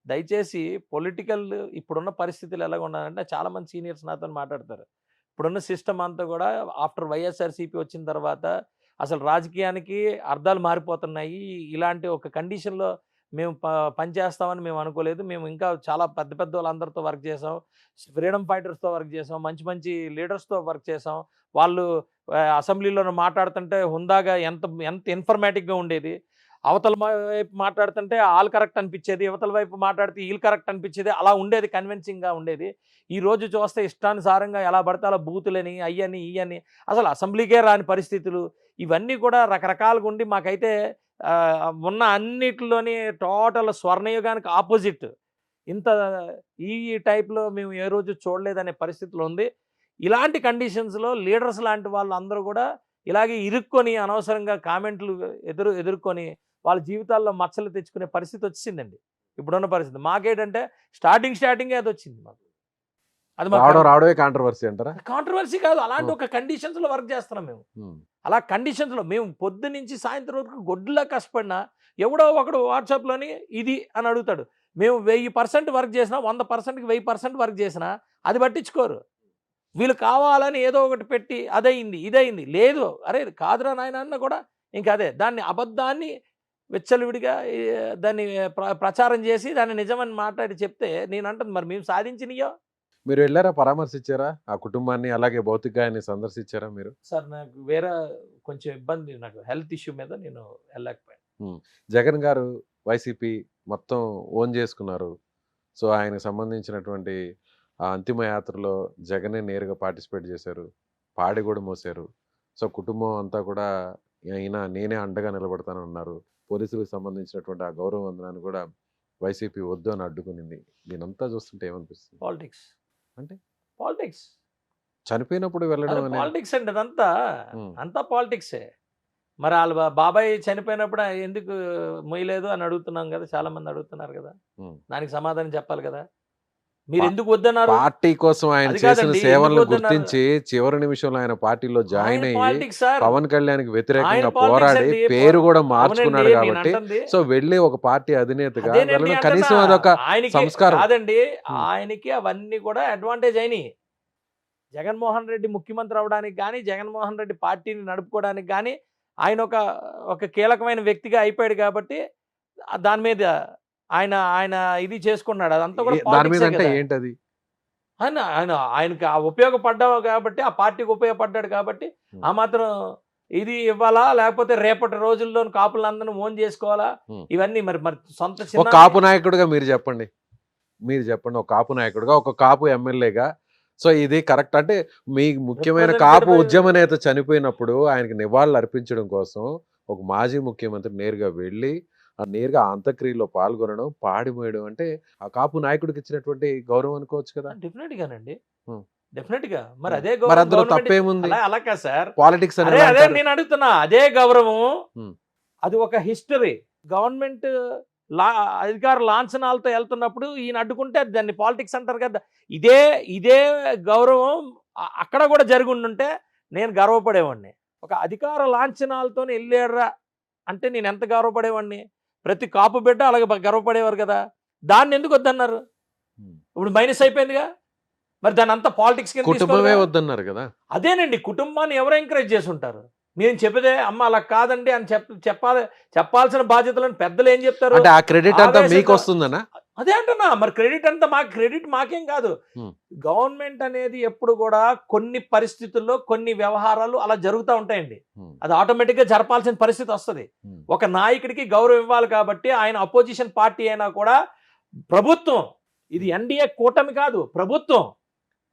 దయచేసి పొలిటికల్ ఇప్పుడున్న పరిస్థితులు ఎలాగ ఉన్నాయంటే చాలా మంది సీనియర్స్ నాతో మాట్లాడతారు. ఇప్పుడున్న సిస్టమ్ అంతా కూడా ఆఫ్టర్ వైఎస్ఆర్సీపీ వచ్చిన తర్వాత అసలు రాజకీయానికి అర్థాలు మారిపోతున్నాయి. ఇలాంటి ఒక కండిషన్లో మేము పనిచేస్తామని మేము అనుకోలేదు. మేము ఇంకా చాలా పెద్ద వాళ్ళందరితో వర్క్ చేసాం, ఫ్రీడమ్ ఫైటర్స్తో వర్క్ చేసాం, మంచి లీడర్స్తో వర్క్ చేసాం. వాళ్ళు అసెంబ్లీలో మాట్లాడుతుంటే హుందాగా ఎంత ఇన్ఫర్మేటిక్గా ఉండేది. అవతల వైపు మాట్లాడుతుంటే ఆల్ కరెక్ట్ అనిపించేది, యువతల వైపు మాట్లాడితే ఈల్ కరెక్ట్ అనిపించేది. అలా ఉండేది, కన్విన్సింగ్గా ఉండేది. ఈ రోజు చూస్తే ఇష్టానుసారంగా ఎలా పడితే అలా బూతులని అయ్యని ఇయ్యని అసలు అసెంబ్లీకే రాని పరిస్థితులు ఇవన్నీ కూడా రకరకాలుగా ఉండి మాకైతే ఉన్న అన్నిటిలోని టోటల్ స్వర్ణయుగానికి ఆపోజిట్ ఈ టైప్లో మేము ఏ రోజు చూడలేదనే పరిస్థితిలో ఉంది. ఇలాంటి కండిషన్స్లో లీడర్స్ లాంటి వాళ్ళు అందరూ కూడా ఇలాగే ఇరుక్కొని అనవసరంగా కామెంట్లు ఎదుర్కొని వాళ్ళ జీవితాల్లో మచ్చలు తెచ్చుకునే పరిస్థితి వచ్చిందండి ఇప్పుడున్న పరిస్థితి. మాకేంటంటే స్టార్టింగే అది వచ్చింది. మాకు అది రావడమే కాంట్రవర్సీ అంటారా? కాంట్రవర్సీ కాదు, అలాంటి ఒక కండిషన్స్లో వర్క్ చేస్తున్నాం మేము. అలా కండిషన్స్లో మేము పొద్దు నుంచి సాయంత్రం వరకు గొడ్డులా కష్టపడినా ఎవడో ఒకడు వాట్సాప్లోని ఇది అని అడుగుతాడు. మేము 1000% వర్క్ చేసినా 100%కి 1000% వర్క్ చేసినా అది పట్టించుకోరు. వీళ్ళు కావాలని ఏదో ఒకటి పెట్టి అదయింది ఇదయింది లేదు, అరే కాదురా నాయన అన్న కూడా ఇంకా అదే దాన్ని అబద్ధాన్ని విచ్చలవిడిగా దాన్ని ప్రచారం చేసి దాన్ని నిజమని మాట్లాడి చెప్తే నేను అంటుంది మరి మేము సాధించినయో. మీరు వెళ్ళారా, పరామర్శించారా ఆ కుటుంబాన్ని, అలాగే భౌతికాయాన్ని సందర్శించారా మీరు? సార్ నాకు వేరే కొంచెం ఇబ్బంది, నాకు హెల్త్ ఇష్యూ మీద నేను వెళ్ళలేకపోయాను. జగన్ గారు వైసీపీ మొత్తం ఓన్ చేసుకున్నారు. సో ఆయనకు సంబంధించినటువంటి ఆ అంతిమ యాత్రలో జగనే నేరుగా పార్టిసిపేట్ చేశారు, పాడి కూడా మోసారు. సో కుటుంబం అంతా కూడా అయినా నేనే అండగా నిలబడతానన్నారు. పోలీసులకు సంబంధించినటువంటి ఆ గౌరవ వందనాన్ని కూడా వైసీపీ వద్దు అని అడ్డుకునింది. దీనంతా చూస్తుంటే ఏమనిపిస్తుంది? పాలిటిక్స్ అంటే పాలిటిక్స్ చనిపోయినప్పుడు వెళ్ళడం అనేది పాలిటిక్స్ అండి, అదంతా అంతా పాలిటిక్సే. మరి వాళ్ళ బాబాయ్ చనిపోయినప్పుడు ఎందుకు మొయ్యలేదు అని అడుగుతున్నాం కదా, చాలా మంది అడుగుతున్నారు కదా. దానికి సమాధానం చెప్పాలి కదా. మీరు ఎందుకు వద్దన్నారు? పార్టీ కోసం ఆయన అది చేసిన కాదండి, సేవలను ఎందుకు వద్దన్నారు? గుర్తించి చివరి నిమిషంలో ఆయన పార్టీలో జాయిన్ ఆయన అయ్యి పాలిటిక్స్ సార్, పవన్ కళ్యాణ్కి వ్యతిరేకంగా ఆయన పాలిటిక్స్ పోరాడి అండి. పేరు కూడా అవునండి, మార్చుకున్నాడు నేను కాబట్టి అంటుంది సో వెళ్ళి ఒక పార్టీ అధినేతగా అదేనండి వెళ్ళడం అంటున్నా. కనీసం అదొక ఆయనకి సంస్కారం. కాదండి, ఆయనకి అవన్నీ కూడా అడ్వాంటేజ్ అయినాయి. జగన్మోహన్ రెడ్డి ముఖ్యమంత్రి అవడానికి కానీ, జగన్మోహన్ రెడ్డి పార్టీని నడుపుకోవడానికి కానీ ఆయన ఒక కీలకమైన వ్యక్తిగా అయిపోయాడు కాబట్టి దాని మీద ఆయన ఆయన ఇది చేసుకున్నాడు. అదంతా కూడా దాని మీద politics ఏ అంటే కదా. ఏంటది? ఆయన ఆయన ఆయనకి ఉపయోగపడ్డావు కాబట్టి, ఆ పార్టీకి ఉపయోగపడ్డాడు కాబట్టి ఆ మాత్రం ఇది ఇవ్వాలా, లేకపోతే రేపటి రోజుల్లో కాపులందరినీ ఓన్ చేసుకోవాలా, ఇవన్నీ మరి మరి సొంత ఒక చిన్న కాపు నాయకుడిగా మీరు చెప్పండి, ఒక కాపు నాయకుడిగా, ఒక కాపు ఎమ్మెల్యేగా సో ఇది కరెక్ట్ అంటే మీ ముఖ్యమైన కాపు ఉద్యమ నేత చనిపోయినప్పుడు ఆయనకి నివాళులు అర్పించడం కోసం ఒక మాజీ ముఖ్యమంత్రి నేరుగా వెళ్ళి నేరుగా అంత్యక్రియలో పాల్గొనడం, పాడి మోయడం అంటే ఆ కాపు నాయకుడికి ఇచ్చినటువంటి గౌరవం అనుకోవచ్చు కదా. డెఫినెట్ గానండి, డెఫినెట్ గా. మరి అదే మరి గౌరవం అందులో గవర్నమెంట్ తప్పేముంది? అలా కాదు సార్, పాలిటిక్స్ అదే అదే అనేది నేను అడుగుతున్నా. అదే గౌరవం, Hmm. అది ఒక హిస్టరీ. గవర్నమెంట్ అధికార లాంఛనాలతో వెళ్తున్నప్పుడు ఈయన అడ్డుకుంటే దాన్ని పాలిటిక్స్ అంటారు కదా. ఇదే గౌరవం అక్కడ కూడా జరిగి ఉండుంటే నేను గర్వపడేవాడిని. ఒక అధికార లాంఛనాలతో వెళ్ళారా అంటే నేను ఎంత గర్వపడేవాడిని. ప్రతి కాపు బిడ్డ అలాగే గర్వపడేవారు కదా. దాన్ని ఎందుకు వద్దన్నారు? ఇప్పుడు మైనస్ అయిపోయిందిగా. మరి దాని అంతా పాలిటిక్స్ కింద కుటుంబమే తీసుకోవాలిగా. వద్దన్నారు కదా. అదేనండి, కుటుంబాన్ని ఎవరు ఎంకరేజ్ చేసి ఉంటారు? మేము చెప్పదే అమ్మ అలా కాదండి అని చెప్పాల్సిన బాధ్యతలను పెద్దలు ఏం చెప్తారు? అంటే ఆ క్రెడిట్ అంతా ఆవేశంగా- మీకు వస్తుందనా? అదే అంటున్నా, మరి క్రెడిట్ అంతా క్రెడిట్ మాకేం కాదు. గవర్నమెంట్ అనేది ఎప్పుడు కూడా కొన్ని పరిస్థితుల్లో కొన్ని వ్యవహారాలు అలా జరుగుతూ ఉంటాయండి. అది ఆటోమేటిక్ గా జరపాల్సిన పరిస్థితి వస్తుంది. ఒక నాయకుడికి గౌరవం ఇవ్వాలి కాబట్టి ఆయన అపోజిషన్ పార్టీ అయినా కూడా ప్రభుత్వం, ఇది ఎన్డీఏ కూటమి కాదు, ప్రభుత్వం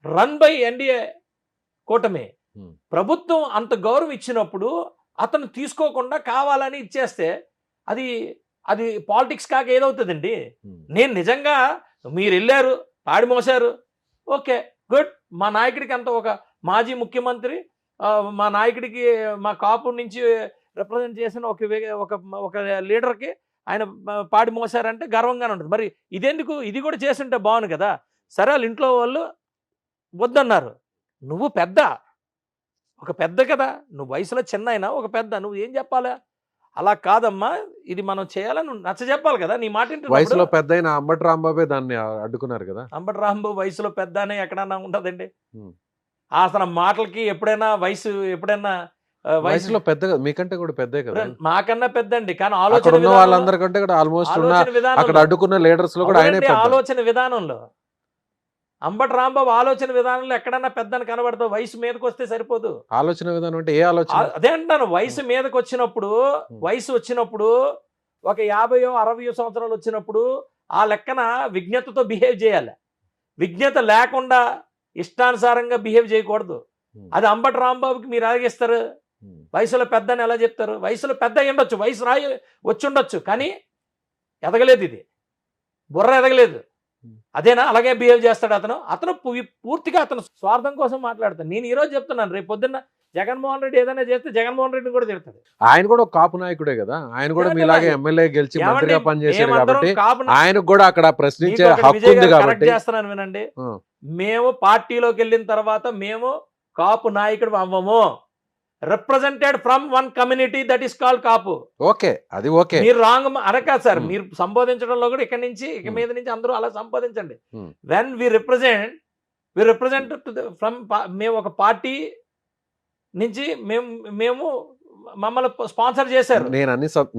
రన్ బై ఎన్డీఏ కూటమి. ప్రభుత్వం అంత గౌరవం ఇచ్చినప్పుడు అతను తీసుకోకుండా కావాలని ఇచ్చేస్తే అది పాలిటిక్స్ కాక ఏదవుతుందండి? నేను నిజంగా మీరు వెళ్ళారు, పాడి మోసారు, ఓకే గుడ్. మా నాయకుడికి అంత ఒక మాజీ ముఖ్యమంత్రి, మా నాయకుడికి మా కాపు నుంచి రిప్రజెంట్ చేసిన ఒక లీడర్కి ఆయన పాడి మోసారంటే గర్వంగానే ఉంటుంది. మరి ఇదెందుకు? ఇది కూడా చేస్తుంటే బాగుంది కదా. సరే, వాళ్ళ ఇంట్లో వాళ్ళు వద్దన్నారు. నువ్వు ఒక పెద్ద కదా, నువ్వు వయసులో చిన్న అయినా ఒక పెద్ద, నువ్వు ఏం చెప్పాలా? అలా కాదమ్మా, ఇది మనం చేయాలని నచ్చ చెప్పాలి కదా. నీ మాట వయసులో పెద్ద అయిన అంబటి రాంబాబే దాన్ని అడ్డుకున్నారు కదా. అంబటి రాంబాబు వయసులో పెద్ద అనే ఎక్కడన్నా ఉంటుందండి? అసలు మాటలకి ఎప్పుడైనా వయసులో పెద్ద, మీకంటే కూడా పెద్దే కదా. మాకన్నా పెద్ద అండి, కానీ అక్కడ ఆలోచన ఉన్న వాళ్ళందరికంటే కూడా ఆల్మోస్ట్ ఉన్న అక్కడ అడ్డుకున్న లీడర్స్ లో కూడా ఆయనే అవునండి, పెద్ద. ఆలోచన విధానంలో అంబటి రాంబాబు ఆలోచన విధానంలో ఎక్కడన్నా పెద్దని కనబడతావు. వయసు మీదకి వస్తే సరిపోదు. ఆలోచన విధానం అంటే ఏ ఆలోచన? అదే అంటాను, వయసు మీదకి వచ్చినప్పుడు, వయసు వచ్చినప్పుడు ఒక 50-60 సంవత్సరాలు వచ్చినప్పుడు ఆ లెక్కన విజ్ఞతతో బిహేవ్ చేయాలి. విజ్ఞత లేకుండా ఇష్టానుసారంగా బిహేవ్ చేయకూడదు. అది అంబటి రాంబాబుకి మీరు ఎలాగిస్తారు? వయసులో పెద్ద అని ఎలా చెప్తారు? వయసులో పెద్ద అయి ఉండొచ్చు, వయసు వచ్చి ఉండొచ్చు, కానీ ఎదగలేదు, ఇది బుర్ర ఎదగలేదు. అదేనా? అలాగే బిహేవ్ చేస్తాడు అతను పూర్తిగా అతను స్వార్థం కోసం మాట్లాడతాడు. నేను ఈరోజు చెప్తున్నాను, రేపు పొద్దున్న జగన్మోహన్ రెడ్డి ఏదైనా చేస్తే జగన్మోహన్ రెడ్డిని కూడా తిడతాడు. ఆయన కూడా ఒక కాపు నాయకుడే కదా. ఆయన కూడా మీలాగే ఎమ్మెల్యే గెలిచి మంత్రిగా పనిచేశాడు కాబట్టి ఆయనకు కూడా అక్కడ ప్రశ్నించే హక్కు ఉంది కాబట్టి చేస్తున్నాను. వినండి, మేము పార్టీలోకి వెళ్ళిన తర్వాత మేము కాపు నాయకుడు అవ్వము. Represented from one community that is called Kapu. Okay, అది ఓకే. మీరు రాంగ్ అనకాదు సార్, మీరు సంబోధించడంలో కూడా ఇక మీద నుంచి అందరూ అలా సంబోధించండి. When we represent we represent from మేము ఒక పార్టీ నుంచి మేము మమ్మల్ని స్పాన్సర్ చేశారు.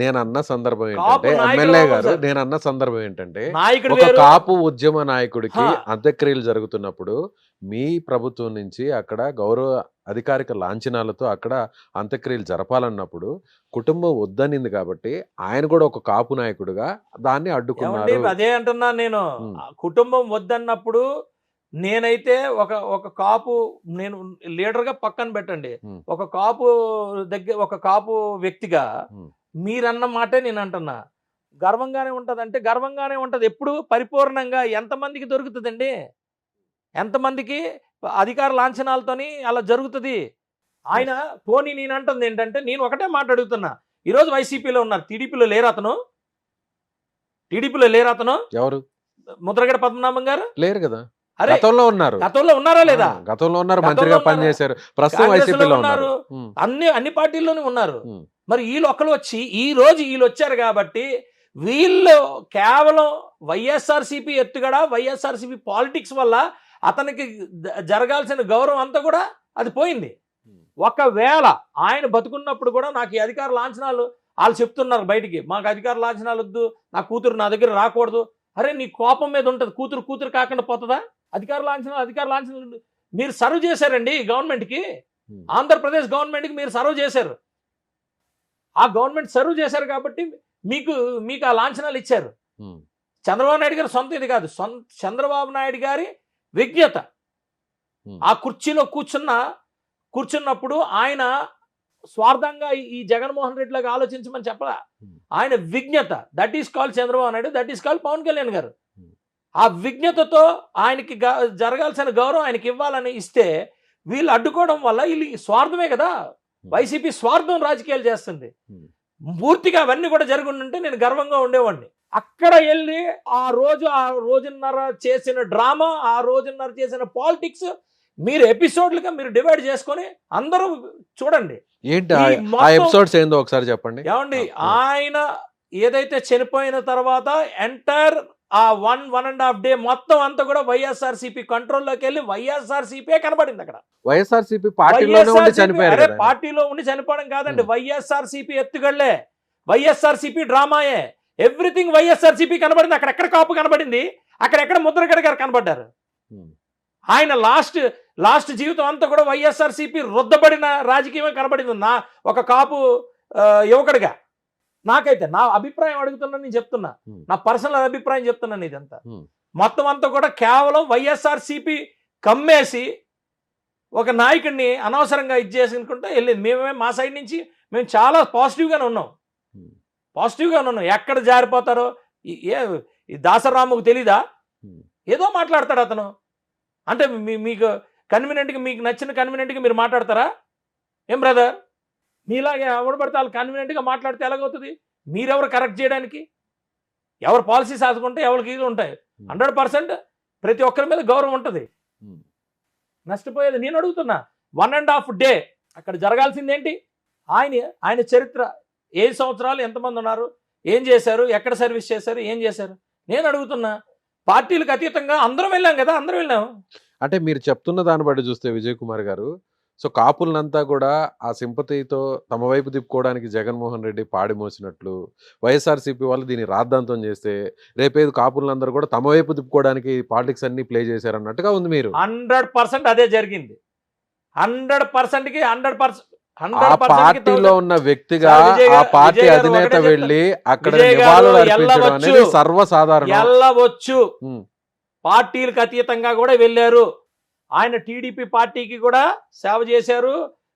నేను అన్న సందర్భం కాపు ఏంటంటే నాయకులు ఎమ్మెల్యే ఎవరు గారు సార్? నేను అన్న సందర్భం ఏంటంటే నాయకుడు ఒక వేరు. కాపు ఉద్యమ నాయకుడికి హా. అంత్యక్రియలు జరుగుతున్నప్పుడు మీ ప్రభుత్వం నుంచి అక్కడ గౌరవ అధికారిక లాంఛనాలతో అక్కడ అంత్యక్రియలు జరపాలన్నప్పుడు కుటుంబం వద్దనింది కాబట్టి ఆయన కూడా ఒక కాపు నాయకుడిగా దాన్ని ఏమండి, అడ్డుకున్నారు. అదే అంటున్నా నేను. ఉమ్. ఆ కుటుంబం వద్దన్నప్పుడు నేనైతే ఒక కాపు, నేను లీడర్గా పక్కన పెట్టండి, ఉమ్. ఒక కాపు దగ్గర ఒక కాపు వ్యక్తిగా ఉమ్. మీరన్న మాటే నేను అంటున్నా. గర్వంగానే ఉంటుంది అంటే గర్వంగానే ఉంటుంది. ఎప్పుడు పరిపూర్ణంగా ఎంతమందికి దొరుకుతుందండి? ఎంతమందికి అధికార లాంఛనాలతోని అలా జరుగుతుంది? ఆయన పోనీ నేను అంటుంది ఏంటంటే, నేను ఒకటే మాట అడుగుతున్నా. ఈరోజు వైసీపీలో ఉన్నారు, టీడీపీలో లేరు అతను? టీడీపీలో లేరు అతను? ఎవరు ముద్రగడ పద్మనాభం గారు లేరు కదా, అరే గతంలో ఉన్నారు. గతంలో ఉన్నారా లేదా? గతంలో ఉన్నారు, గతంలో మంత్రిగా ఉన్నారు. పనిచేశారు, ప్రస్తుతం కాంగ్రెస్లో వైసీపీలో ఉన్నారు. ఉన్నారు. ఉమ్. అన్ని పార్టీల్లోనూ ఉన్నారు. ఉమ్. మరి వీళ్ళు ఒకరు వచ్చి ఈ రోజు వీళ్ళు వచ్చారు కాబట్టి వీళ్ళు కేవలం వైఎస్ఆర్సీపీ ఎత్తుగడ, వైఎస్ఆర్సీపీ పాలిటిక్స్ వల్ల అతనికి జరగాల్సిన గౌరవం అంతా కూడా అది పోయింది. ఒకవేళ ఆయన బతుకున్నప్పుడు కూడా నాకు ఈ అధికార లాంఛనాలు వాళ్ళు చెప్తున్నారు బయటికి, మాకు అధికార లాంఛనాలు వద్దు, నా కూతురు నా దగ్గర రాకూడదు. అరే నీ కోపం మీద ఉంటుంది, కూతురు కాకుండా పోతుందా? అధికార లాంఛనాలు మీరు సర్వ్ చేశారండి గవర్నమెంట్కి, ఆంధ్రప్రదేశ్ గవర్నమెంట్కి మీరు సర్వ్ చేశారు. ఆ గవర్నమెంట్ సర్వ్ చేశారు కాబట్టి మీకు ఆ లాంఛనాలు ఇచ్చారు. ఉమ్. చంద్రబాబు నాయుడు గారి సొంత ఇది కాదు, చంద్రబాబు నాయుడు గారి విజ్ఞత. ఉమ్. ఆ కుర్చీలో కూర్చున్నప్పుడు ఆయన స్వార్థంగా ఈ జగన్మోహన్ రెడ్డి లాగా ఆలోచించమని చెప్పలా. ఆయన విజ్ఞత, that is call Chandrababu Naidu, that is call Pawan Kalyan garu. ఆ విజ్ఞతతో ఆయనకి జరగాల్సిన గౌరవం ఆయనకి ఇవ్వాలని ఇస్తే వీళ్ళు అడ్డుకోవడం వల్ల వీళ్ళు స్వార్థమే కదా. వైసీపీ స్వార్థం రాజకీయాలు చేస్తుంది. పూర్తిగా అవన్నీ కూడా జరిగి ఉంటే నేను గర్వంగా ఉండేవాడిని. అక్కడ వెళ్ళి ఆ రోజున్నర చేసిన డ్రామా, ఆ రోజున్నర చేసిన పాలిటిక్స్ మీరు ఎపిసోడ్లుగా మీరు డివైడ్ చేసుకొని అందరూ చూడండి. ఏంటి ఈ ఆ మొత్తం- ఎపిసోడ్స్ ఏందో ఒకసారి చెప్పండి. ఏమండి, ఆయన ఏదైతే చనిపోయిన తర్వాత ఎంటైర్ ఆ 1.5 డే మొత్తం అంతా కూడా వైఎస్ఆర్సీపీ కంట్రోల్లోకి వెళ్ళి వైఎస్ఆర్సీపీ కనబడింది అక్కడ. వైఎస్ఆర్సీపీ పార్టీలోనే ఉండి చనిపోయారు అరే కదా. పార్టీలో ఉండి చనిపోవడం కాదండి, వైఎస్ఆర్సీపీ ఎత్తుగళ్లే, వైఎస్ఆర్సీపీ డ్రామాయే, ఎవ్రీథింగ్ వైఎస్ఆర్సీపీ కనబడింది. అక్కడెక్కడ కాపు కనబడింది, అక్కడెక్కడ ముద్రగడ గారు కనబడ్డారు. ఉమ్. ఆయన లాస్ట్ జీవితం అంతా కూడా వైఎస్ఆర్సీపీ రుద్దబడిన రాజకీయమే కనబడింది. ఒక కాపు యువకుడిగా నాకైతే నా అభిప్రాయం అడుగుతున్నా, నేను చెప్తున్నా, నా పర్సనల్ అభిప్రాయం చెప్తున్నాను. ఇదంతా మొత్తం అంతా కూడా కేవలం వైఎస్ఆర్సీపీ కమ్మేసి ఒక నాయకుడిని అనవసరంగా ఇది చేసుకుంటే వెళ్ళింది. మేమే మా సైడ్ నుంచి మేము చాలా పాజిటివ్గానే ఉన్నాం. ఎక్కడ జారిపోతారో ఈ దాసరాముకు తెలీదా? ఏదో మాట్లాడతాడు అతను. అంటే మీకు కన్వీనియంట్గా, మీకు నచ్చిన కన్వీనియంట్గా మీరు మాట్లాడతారా? ఏం బ్రదర్, మీలాగే ఎవరు పడితే వాళ్ళు కన్వీనియంట్గా మాట్లాడితే ఎలాగవుతుంది? మీరెవరు కరెక్ట్ చేయడానికి? ఎవరు పాలసీ సాధుకుంటే ఎవరికి ఇది ఉంటాయి. 100% ప్రతి ఒక్కరి మీద గౌరవం ఉంటుంది. నష్టపోయేది నేను అడుగుతున్నా. 1.5 డే అక్కడ జరగాల్సిందేంటి? ఆయన చరిత్ర, 7 సంవత్సరాలు ఎంతమంది ఉన్నారు, ఏం చేశారు, ఎక్కడ సర్వీస్ చేశారు, ఏం చేశారు నేను అడుగుతున్నా. పార్టీలకు అతీతంగా అందరం వెళ్ళాం కదా, అందరం వెళ్ళాం. అంటే మీరు చెప్తున్న దాన్ని బట్టి చూస్తే విజయ్ కుమార్ గారు, సో కాపులనంతా కూడా ఆ సింపతితో తమ వైపు తిప్పుకోవడానికి జగన్మోహన్ రెడ్డి పాడి మోసినట్లు, వైఎస్ఆర్సీపీ వాళ్ళు దీన్ని రాద్ధాంతం చేస్తే రేపేది కాపులందరూ కూడా తమ వైపు తిప్పుకోవడానికి పాలిటిక్స్ అన్ని ప్లే చేశారన్నట్టుగా ఉంది. మీరు 100% అదే జరిగింది. 100%కి 100%. ఆ పార్టీలో ఉన్న వ్యక్తిగా ఆ పార్టీ అధినేత వెళ్ళి అక్కడ నివాళులు అర్పించడం అనేది సర్వసాధారణం. వెళ్ళవచ్చు, పార్టీలకు అతీతంగా కూడా వెళ్ళారు. ఆయన టీడీపీ పార్టీకి కూడా సేవ చేశారు,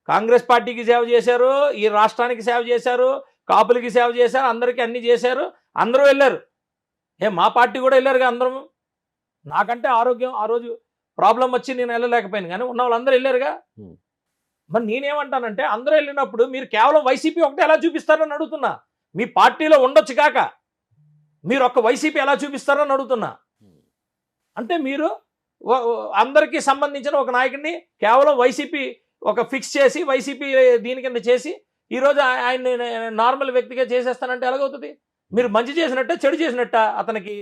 కాంగ్రెస్ పార్టీకి సేవ చేశారు, ఈ రాష్ట్రానికి సేవ చేశారు, కాపులకి సేవ చేశారు, అందరికీ అన్ని చేశారు. అందరూ వెళ్ళారు. మా పార్టీ కూడా వెళ్ళారుగా అందరం. నాకంటే ఆరోగ్యం ఆ రోజు ప్రాబ్లం వచ్చి నేను వెళ్ళలేకపోయాను, కానీ ఉన్న వాళ్ళందరూ వెళ్ళారుగా. మరి నేనేమంటానంటే, అందరూ వెళ్ళినప్పుడు మీరు కేవలం వైసీపీ ఒకటే ఎలా చూపిస్తారని అడుగుతున్నా. మీ పార్టీలో ఉండొచ్చు కాక మీరు ఒక్క వైసీపీ ఎలా చూపిస్తారని అడుగుతున్నా. అంటే మీరు అందరికీ సంబంధించిన ఒక నాయకుడిని కేవలం వైసీపీ ఒక ఫిక్స్ చేసి, వైసీపీ దీని కింద చేసి ఈరోజు ఆయన్ని నార్మల్ వ్యక్తిగా చేసేస్తానంటే ఎలాగవుతుంది? మీరు మంచి చేసినట్ట, చెడు చేసినట్ట అతనికి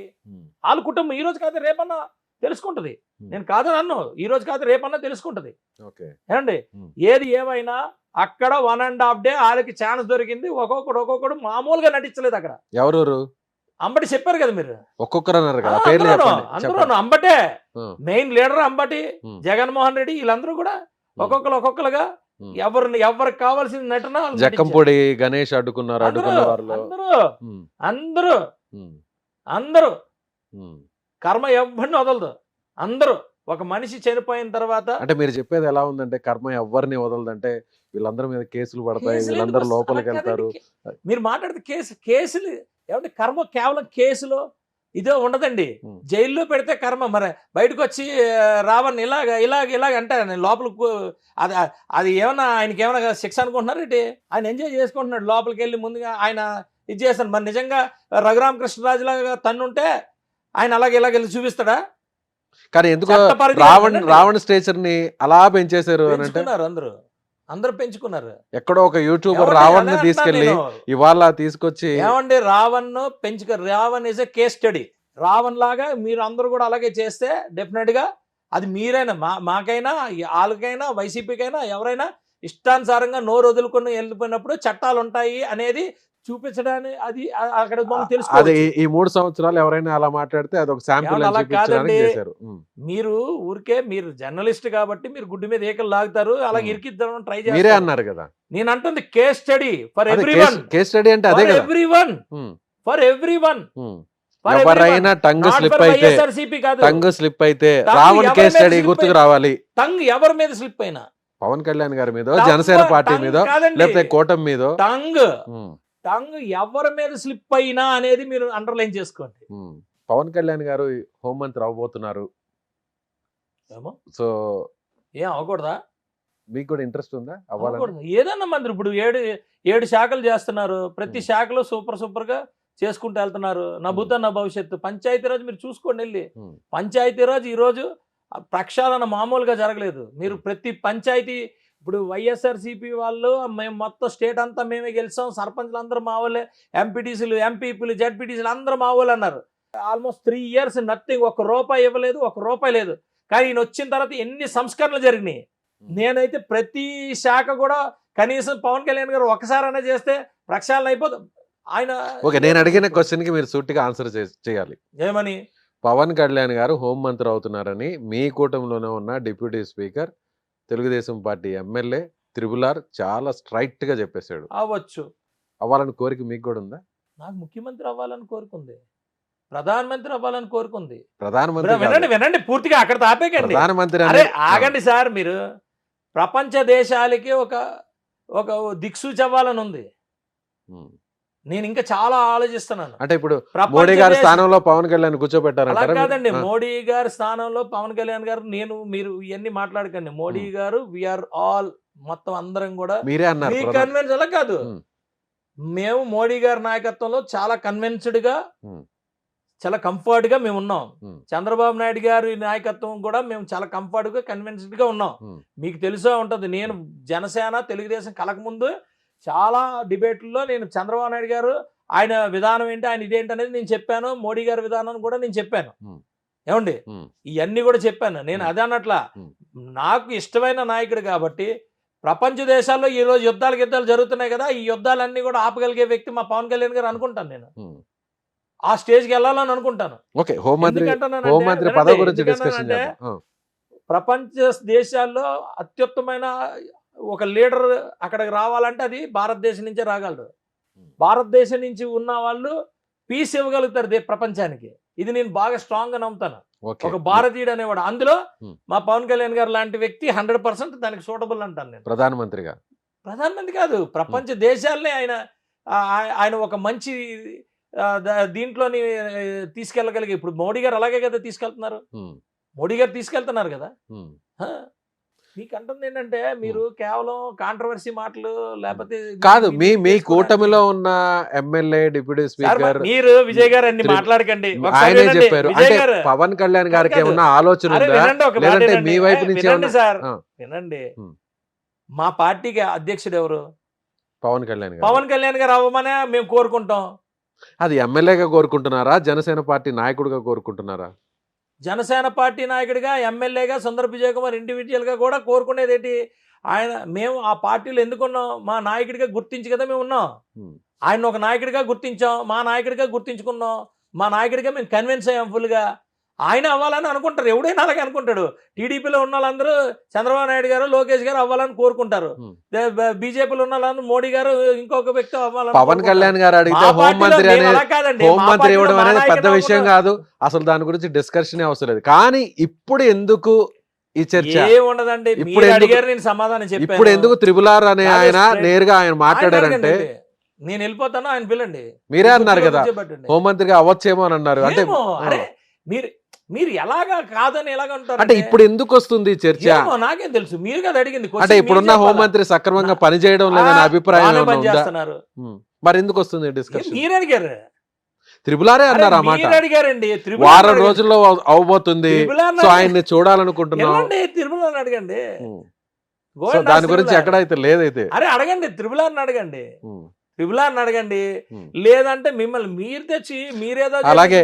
వాళ్ళ కుటుంబం ఈరోజు కాదు రేపన్నా తెలుసుకుంటుంది. నేను కాదు నన్ను ఈ రోజు కాదు రేపన్నా తెలుసుకుంటది. ఓకే. ఏమండి Hmm. ఏది ఏమైనా అక్కడ 1.5 డే వాళ్ళకి ఛాన్స్ దొరికింది. ఒక్కొక్కడు మామూలుగా నటించలేదు అక్కడ. ఎవరెవరు అంబటి చెప్పారు కదా మీరు. ఒక్కొక్కరు అన్నారు కదా, పేర్లు అందరూ చెప్పండి. అంబటే Hmm. Main leader Ambati, Hmm. Jaganmohan Reddy వీళ్ళందరూ కూడా ఒక్కొక్కరుగా Hmm. ఎవరికి కావాల్సిన నటన వాళ్ళు నటించారు. జక్కంపొడి గణేష్ అడ్డుకున్నారు, అడ్డుకున్న వారిలో అందరూ కర్మ ఎవరిని వదలదు. అందరూ ఒక మనిషి చనిపోయిన తర్వాత అంటే మీరు చెప్పేది ఎలా ఉందంటే కర్మ ఎవరిని వదలదంటే వీళ్ళందరి మీద కేసులు పడతాయి, కేసులు వీళ్ళందరూ ఎందుకు లోపలికి అలా వెళ్తారు. కాదండి. మీరు మాట్లాడితే కేసులు ఏమంటే కర్మ కేవలం కేసులో ఇదే ఉండదండి. Hmm. జైల్లో పెడితే కర్మ, మరి బయటకు వచ్చి రావణ్ ఇలాగ అంటే నేను లోపలికి అది అది ఏమన్నా ఆయనకి ఏమైనా శిక్ష అనుకుంటున్నారు ఏంటి? ఆయన ఎంజాయ్ చేసుకుంటున్నాడు లోపలికి వెళ్ళి. ముందుగా ఆయన ఇది చేస్తాడు. మరి నిజంగా రఘురామకృష్ణరాజు లాగా తన్నుంటే ఆయన ఇలాగ వెళ్ళి చూపిస్తాడా? కానీ ఎందుకో చట్ట పరిధి కదండి. రావణ్ స్టేచర్ ని అలా పెంచేశారు అని అంటే పెంచుకున్నారు, అందరూ పెంచుకున్నారు. ఎక్కడో ఒక యూట్యూబర్ ఏమండి, రావణ్ అదే తీసుకెళ్లి అంటున్నాను నేను. ఇవాళ తీసుకొచ్చి ఏమండి Ravan Ravan is a case study. Ravan లాగా మీరు అందరూ కూడా అలాగే చేస్తే డెఫినెట్ గా అది మీరైనా మాకైనా వాళ్ళకైనా వైసీపీకైనా ఎవరైనా ఇష్టానుసారంగా నోరు వదులుకొని వెళ్ళిపోయినప్పుడు చట్టాలు ఉంటాయి అనేది చూపించడానికి అది అక్కడ మనం అది తెలుసుకోవాలి. ఈ 3 సంవత్సరాలు ఎవరైనా అలా మాట్లాడితే అది ఒక శాంపిల్ ఏమన్నా అలా కాదండి. చేశారు. మీరు ఊరికే మీరు జర్నలిస్ట్ కాబట్టి మీరు గుడ్డి మీద ఏకలు లాగుతారు, అలాగే ఇరికిద్దాం ట్రై మీరే చేస్తారు. అన్నారు కదా, నేను అంటుంది case study for everyone, case study అంటే అదే ఫర్ కదా. Everyone, um, for everyone, um. For ఎవరైనా టంగ్ స్లిప్ అయితే కాదు. టంగ్ స్లిప్ అయితే టంగ్ రావణ్ ఎవరి కేస్ మీద స్టడీ slip గుర్తుకు అయి- రావాలి. టంగ్ ఎవరి మీద స్లిప్ అయినా పవన్ కళ్యాణ్ గారి మీద, టంగ్ జనసేన పార్టీ టంగ్ మీద, కాదండి. లేకపోతే కూటమి మీద. టంగ్ ఎవరి మీద స్లిప్ అయినా అనేది మీరు అండర్లైన్ చేసుకోండి. పవన్ కళ్యాణ్ గారు హోంమంత్రి అవ్వబోతున్నారు. ఏమో సో ఏం అవ్వకూడదా? మీకు కూడా ఇంట్రెస్ట్ ఉందా అవ్వాలని? అవ్వకూడదు. ఏదన్నా మంత్రి ఇప్పుడు ఏడు శాఖలు చేస్తున్నారు. ప్రతి శాఖలో సూపర్ గా చేసుకుంటూ వెళ్తున్నారు. నా భూత నా భవిష్యత్తు. పంచాయతీరాజ్ మీరు చూసుకోండి వెళ్ళి. పంచాయతీరాజ్ ఈరోజు ప్రక్షాళన మామూలుగా జరగలేదు. మీరు ప్రతి పంచాయతీ ఇప్పుడు వైఎస్ఆర్సీపీ వాళ్ళు మేము మొత్తం స్టేట్ అంతా మేమే గెలిచాం, సర్పంచ్లు అందరూ మా వాళ్ళే, ఎంపీటీసీలు ఎంపీపీలు జడ్పీటీసీలు అందరూ మా వాళ్ళు అన్నారు. ఆల్మోస్ట్ 3 years నథింగ్, ₹1 ఇవ్వలేదు, ₹1 లేదు. కానీ ఈయన వచ్చిన తర్వాత ఎన్ని సంస్కరణలు జరిగినాయి. నేనైతే ప్రతి శాఖ కూడా కనీసం పవన్ కళ్యాణ్ గారు ఒకసారైనా చేస్తే ప్రక్షాళన అయిపోతుంది. ఆయన ఓకే, నేను అడిగిన క్వశ్చన్ కి మీరు సూటిగా ఆన్సర్ చేయాలి. ఏమని? పవన్ కళ్యాణ్ గారు హోంమంత్రి అవుతున్నారని మీ కూటమిలోనే ఉన్న deputy speaker, Telugu Desam party MLA triple R చాలా స్ట్రైట్ గా చెప్పేశాడు. అవ్వచ్చు. అవ్వాలని కోరిక మీకు కూడా ఉందా? నాకు ముఖ్యమంత్రి అవ్వాలని కోరుకుంది, ప్రధానమంత్రి అవ్వాలని కోరుకుంది. ప్రధానమంత్రి వినండి వినండి పూర్తిగా అక్కడ ఆపేకండి. ప్రధానమంత్రి అరే ఆగండి సార్, మీరు ప్రపంచ దేశాలకి ఒక దిక్సూచి అవ్వాలని ఉంది. నేను ఇంకా చాలా ఆలోచిస్తున్నాను. అంటే ఇప్పుడు మోడీ గారి స్థానంలో పవన్ కళ్యాణ్ కూర్చోబెట్టారంటారా? అలా కాదండి, మోడీ గారి స్థానంలో పవన్ కళ్యాణ్ గారు, మీరు ఇవన్నీ మాట్లాడకండి. మోడీ గారు వీఆర్ ఆల్ మొత్తం అందరం కూడా మీరే అన్నారు మీ కన్విన్స్ అలా కాదు. మేము మోడీ గారి నాయకత్వంలో చాలా కన్విన్స్డ్ గా, చాలా కంఫర్ట్ గా మేము ఉన్నాం. చంద్రబాబు నాయుడు గారి నాయకత్వం కూడా మేము చాలా కంఫర్ట్ గా కన్విన్స్డ్ గా ఉన్నాం. మీకు తెలుసా ఉంటది, నేను జనసేన తెలుగుదేశం కలకముందు చాలా డిబేట్లలో నేను చంద్రబాబు నాయుడు గారు ఆయన విధానం ఏంటి, ఆయన ఇదేంటి అనేది నేను చెప్పాను. మోడీ గారి విధానం కూడా నేను చెప్పాను. ఏమండి, ఇవన్నీ కూడా చెప్పాను. నేను అదే అన్నట్లా, నాకు ఇష్టమైన నాయకుడు కాబట్టి ప్రపంచ దేశాల్లో ఈ రోజు యుద్ధాలు జరుగుతున్నాయి కదా, ఈ యుద్ధాలన్నీ కూడా ఆపగలిగే వ్యక్తి మా పవన్ కళ్యాణ్ గారు అనుకుంటాను. నేను ఆ స్టేజ్కి వెళ్ళాలని అనుకుంటాను. ఓకే, హోంమంత్రి పదవి గురించి డిస్కషన్ చేద్దాం. ప్రపంచ దేశాల్లో అత్యుత్తమైన ఒక లీడర్ అక్కడికి రావాలంటే అది భారతదేశం నుంచే రాగలరు. భారతదేశం నుంచి ఉన్న వాళ్ళు పీస్ ఇవ్వగలుగుతారు ప్రపంచానికి. ఇది నేను బాగా స్ట్రాంగ్ గా నమ్ముతాను. ఒక భారతీయుడు అనేవాడు, అందులో మా పవన్ కళ్యాణ్ గారు లాంటి వ్యక్తి 100% దానికి సూటబుల్ అంటాను నేను. ప్రధానమంత్రి కాదు, ప్రపంచ దేశాలనే ఆయన ఒక మంచి దీంట్లోని తీసుకెళ్ళగలిగే. ఇప్పుడు మోడీ గారు అలాగే కదా తీసుకెళ్తున్నారు. మోడీ గారు తీసుకెళ్తున్నారు కదా. మీకు అంటుంది ఏంటంటే మీరు కేవలం కాంట్రవర్సీ మాటలు లేకపోతే కాదు, మీ కూటమిలో ఉన్న ఎమ్మెల్యే డిప్యూటీ స్పీకర్ మీరు విజయ్ గారు అన్ని మాట్లాడకండి. ఆయనే చెప్పారు. అంటే పవన్ కళ్యాణ్ గారికి ఏమన్నా ఆలోచన ఉందా, లేదంటే మీ వైపు నుంచి? సార్ వినండి, మా పార్టీకి అధ్యక్షుడు ఎవరు? పవన్ కళ్యాణ్ గారు అవ్వమనే మేము కోరుకుంటాం. అది ఎమ్మెల్యేగా కోరుకుంటున్నారా, జనసేన పార్టీ నాయకుడిగా కోరుకుంటున్నారా? జనసేన పార్టీ నాయకుడిగా ఎమ్మెల్యేగా సుందర విజయ్ కుమార్ ఇండివిజువల్గా కూడా కోరుకునేది ఏంటి, మేము ఆ పార్టీలో ఎందుకున్నాం, మా నాయకుడిగా గుర్తించి కదా మేము ఉన్నాం. ఆయన ఒక నాయకుడిగా గుర్తించాం, మా నాయకుడిగా గుర్తించుకున్నాం, మా నాయకుడిగా మేము కన్విన్స్ అయ్యాం ఫుల్గా. ఆయన అవ్వాలని అనుకుంటారు, ఎవడైనా అలాగే అనుకుంటాడు. టీడీపీలో ఉన్న వాళ్ళందరూ చంద్రబాబు నాయుడు గారు లోకేష్ గారు అవ్వాలని కోరుకుంటారు. బీజేపీలో ఉన్న వాళ్ళందరూ మోడీ గారు ఇంకొక వ్యక్తి అవ్వాలని. పవన్ కళ్యాణ్ గారు అడిగితే హోంమంత్రి హోంమంత్రి ఇవ్వడం అనేది పెద్ద విషయం కాదు, అసలు దాని గురించి డిస్కషన్ అవసరం లేదు. కానీ ఇప్పుడు ఎందుకు ఈ చర్చ ఉండదండి, ఇప్పుడు అడిగారు, నేను సమాధానం చెప్పాను. ఇప్పుడు ఎందుకు త్రిపులార్ అనే ఆయన నేరుగా ఆయన మాట్లాడారంటే నేను వెళ్ళిపోతాను, ఆయన పిల్లండి. మీరే అన్నారు కదా హోంమంత్రిగా అవ్వచ్చేమో అని అన్నారు. అంటే అరే మీరు ఎలాగా కాదని ఎలాగంటారు అంటే ఇప్పుడు ఎందుకు వస్తుంది చర్చ, నాకేం తెలుసు, మీరు కదా అడిగింది. అంటే ఇప్పుడున్న హోంమంత్రి సక్రమంగా పనిచేయడం లేదనే అభిప్రాయం చేస్తున్నారు, మరి ఎందుకు వస్తుంది డిస్కషన్? మీరు అడిగారు, త్రిపులారే అన్నారు ఆ మాట. అడిగారండి, వారం రోజుల్లో అవబోతుంది, సో ఆయన్ని చూడాలనుకుంటున్నాం. త్రిపులాని అడగండి, దాని గురించి ఎక్కడైతే లేదైతే అరే అడగండి, త్రిపులాని అడగండి, త్రిపులాని అడగండి. లేదంటే మిమ్మల్ని మీరు తెచ్చి మీరేదో అలాగే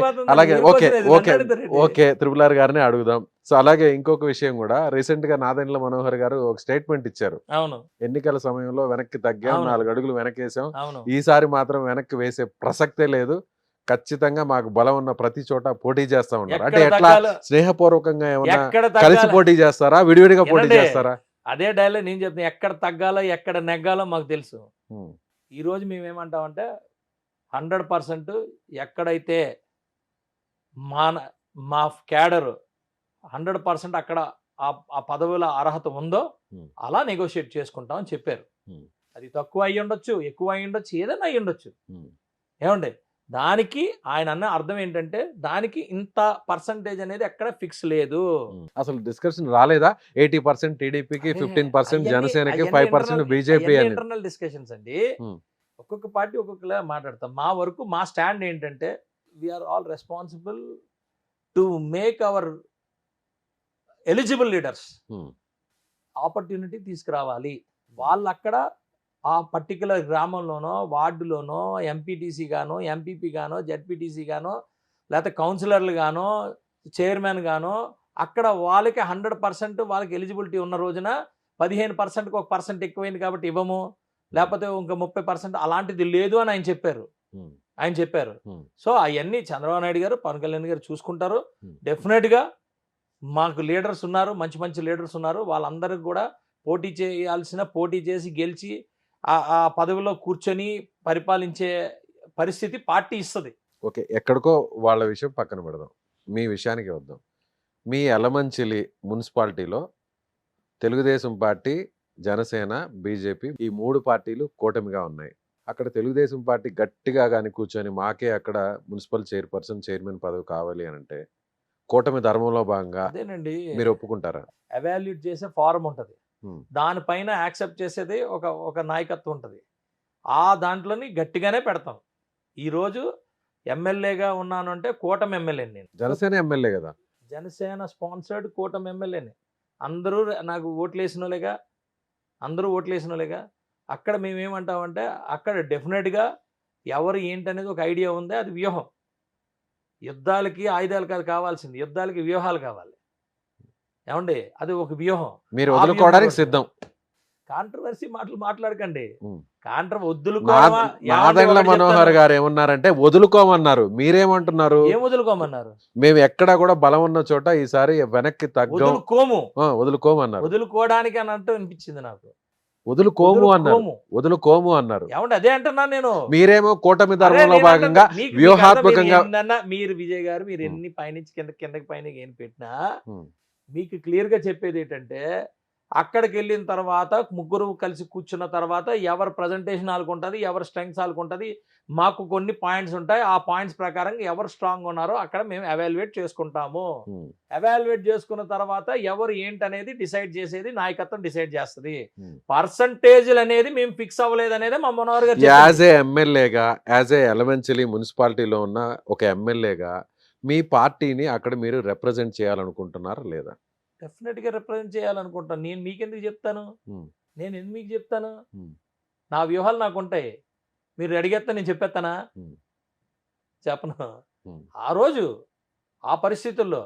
ఓకే ఓకే ఓకే త్రిపులార్ గారిని అడుగుదాం. సో అలాగే ఇంకొక విషయం కూడా, రీసెంట్ గా నాదెండ్ల మనోహర్ గారు ఒక స్టేట్మెంట్ ఇచ్చారు. అవును, ఎన్నికల సమయంలో వెనక్కి తగ్గాం, 4 అడుగులు వెనకేసాం, ఈసారి మాత్రం వెనక్కి వేసే ప్రసక్తే లేదు, ఖచ్చితంగా మాకు బలం ఉన్న ప్రతి చోట పోటీ చేస్తా ఉన్నారు. అంటే ఎట్లా స్నేహపూర్వకంగా ఏమన్నా కలిసి పోటీ చేస్తారా, విడివిడిగా పోటీ చేస్తారా? అదే డైలాగ్ నేను చెప్తాను, ఎక్కడ తగ్గాలో ఎక్కడ నెగ్గాలో మాకు తెలుసు. ఈరోజు మేమేమంటామంటే 100% ఎక్కడైతే మా క్యాడరు 100% అక్కడ ఆ పదవుల అర్హత ఉందో అలా నెగోషియేట్ చేసుకుంటామని చెప్పారు. అది తక్కువ అయ్యి ఉండొచ్చు, ఎక్కువ అయ్యి ఉండొచ్చు, ఏదైనా అయ్యి ఉండొచ్చు. ఏమండి, దానికి ఆయన అన్న అర్థం ఏంటంటే దానికి ఇంత పర్సంటేజ్ అనేది ఎక్కడ ఫిక్స్ లేదు. అసలు డిస్కషన్ రాలేదా? 80% టీడీపీకి, 15% జనసేనకి, 5% బీజేపీ అని ఇంటర్నల్ డిస్కషన్స్ అండి. ఒక్కొక్క పార్టీ ఒక్కొక్కలా మాట్లాడతాం. మా వరకు మా స్టాండ్ ఏంటంటే we are all responsible to make our eligible leaders opportunity తీసుకురావాలి. వాళ్ళు అక్కడ ఆ పర్టికులర్ గ్రామంలోనో వార్డులోనో ఎంపీటీసీ గానో ఎంపీపీ గానో జెడ్పీటీసీ గానో లేకపోతే కౌన్సిలర్లు గానో చైర్మన్ గానో అక్కడ వాళ్ళకి 100% వాళ్ళకి ఎలిజిబిలిటీ ఉన్న రోజున 15%కి 1% ఎక్కువైంది కాబట్టి ఇవ్వము, లేకపోతే ఇంకా 30% అలాంటిది లేదు అని ఆయన చెప్పారు. సో అవన్నీ చంద్రబాబు నాయుడు గారు, పవన్ కళ్యాణ్ గారు చూసుకుంటారు. డెఫినెట్గా మాకు లీడర్స్ ఉన్నారు, మంచి మంచి లీడర్స్ ఉన్నారు. వాళ్ళందరికీ కూడా పోటీ చేసి గెలిచి ఆ పదవిలో కూర్చొని పరిపాలించే పరిస్థితి పార్టీ ఇస్తుంది. ఓకే, ఎక్కడికో వాళ్ళ విషయం పక్కన పెడదాం, మీ విషయానికి వద్దాం. మీ యలమంచిలి మున్సిపాలిటీలో తెలుగుదేశం పార్టీ, జనసేన, బీజేపీ ఈ 3 పార్టీలు కూటమిగా ఉన్నాయి. అక్కడ తెలుగుదేశం పార్టీ గట్టిగా కానీ కూర్చొని మాకే అక్కడ మున్సిపల్ చైర్పర్సన్, చైర్మన్ పదవి కావాలి అని అంటే కూటమి ధర్మంలో భాగంగా అదేనండి మీరు ఒప్పుకుంటారా? ఎవాల్యుయేట్ చేసే ఫారం ఉంటుంది, దానిపైన యాక్సెప్ట్ చేసేది ఒక నాయకత్వం ఉంటుంది. ఆ దాంట్లోని గట్టిగానే పెడతాం. ఈరోజు ఎమ్మెల్యేగా ఉన్నాను అంటే కూటమి ఎమ్మెల్యేని, నేను జనసేన ఎమ్మెల్యే కదా, జనసేన స్పాన్సర్డ్ కూటమి ఎమ్మెల్యేని. అందరూ నాకు ఓట్లేసిన వాళ్ళేగా. అక్కడ మేమేమంటామంటే అక్కడ డెఫినెట్గా ఎవరు ఏంటనేది ఒక ఐడియా ఉంది, అది వ్యూహం. యుద్ధాలకి ఆయుధాలు కాదు కావాల్సింది, యుద్ధాలకి వ్యూహాలు కావాలి. ఏమండి, అది ఒక వ్యూహం. మీరు వదులుకోవడానికి సిద్ధం. కాంట్రవర్సీ మాట్లాడకండి. నాదెండ్ల మనోహర్ గారు ఏమన్నారంటే వదులుకోమన్నారు, మీరేమంటున్నారు? ఏం వదులుకోమన్నారు? మేము ఎక్కడా కూడా బలం ఉన్న చోట ఈసారి వెనక్కి వదులుకోమన్నారు. వదులుకోవడానికి అని అంటూ అనిపించింది నాకు. వదులుకోము అన్నారు. ఏమంటే అదే అంటున్నా నేను. మీరేమో కూటమి ధర్మంలో భాగంగా వ్యూహాత్మకంగా మీరు విజయ్ గారు మీరు ఎన్ని పైనుంచి కిందకి పైన ఏం పెట్టినా మీకు క్లియర్ గా చెప్పేది ఏంటంటే అక్కడికి వెళ్ళిన తర్వాత ముగ్గురు కలిసి కూర్చున్న తర్వాత ఎవరి ప్రజెంటేషన్ ఆలుకుంటుంది, ఎవరి స్ట్రెంగ్స్ ఆలుకుంటుంది. మాకు కొన్ని పాయింట్స్ ఉంటాయి, ఆ పాయింట్స్ ప్రకారం ఎవరు స్ట్రాంగ్ ఉన్నారో అక్కడ మేము ఎవాల్యుయేట్ చేసుకుంటాము. ఎవాల్యుయేట్ చేసుకున్న తర్వాత ఎవరు ఏంటనేది డిసైడ్ చేసేది నాయకత్వం డిసైడ్ చేస్తుంది. పర్సంటేజ్లు అనేది మేము ఫిక్స్ అవ్వలేదు అనేది మా మనోహర్ గారు. యాజ్ ఏ ఎమ్మెల్యేగా, యాజ్ ఏ ఎలమెంచలి మున్సిపాలిటీలో ఉన్న ఒక ఎమ్మెల్యేగా మీ పార్టీని అక్కడ మీరు రిప్రజెంట్ చేయాలనుకుంటున్నారా లేదా? డెఫినెట్గా రిప్రజెంట్ చేయాలనుకుంటాను. నేను మీకెందుకు చెప్తాను? నేను ఎందుకు మీకు చెప్తాను? నా వ్యూహాలు నాకు ఉంటాయి. మీరు అడిగేస్తా నేను చెప్పేస్తానా? చెప్పను. ఆ రోజు ఆ పరిస్థితుల్లో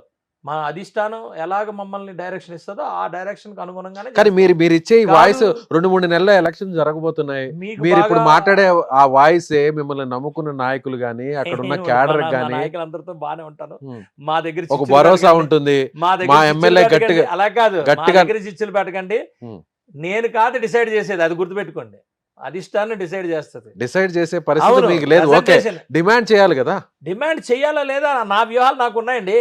మా అధిష్టానం ఎలాగ మమ్మల్ని డైరెక్షన్ ఇస్తుందో ఆ డైరెక్షన్ కి అనుగుణంగానే కానీ మీరు ఇచ్చే ఈ కాదు. వాయిస్ 2-3 నెలల ఎలక్షన్ జరగబోతున్నాయి. మీకు మీరు ఇప్పుడు బాగా- మాట్లాడే ఆ వాయిసే మిమ్మల్ని నమ్ముకున్న నాయకులు గానీ అక్కడ ఉన్న క్యాడర్ మా గానీ నాయకులందరితో బాగానే ఉంటాను. ఉమ్, మా దగ్గర ఒక చిచ్చులు భరోసా పెట్టకండి. ఉంటుంది. మా దగ్గర మా చిచ్చులు ఎమ్మెల్యే పెట్టకండి. గట్టిగా- అలా కాదు, మా గట్టిగా- దగ్గర చిచ్చులు పెట్టకండి. ఉమ్. నేను కాదు డిసైడ్ చేసేది, అది గుర్తుపెట్టుకోండి. అధిష్టానం డిసైడ్ చేస్తుంది. డిసైడ్ చేసే పరిస్థితి మీకు లేదు. ఓకే, డిమాండ్ చేయాలి కదా. డిమాండ్ చేయాలా లేదా, నా వ్యూహాలు నాకు ఉన్నాయండి.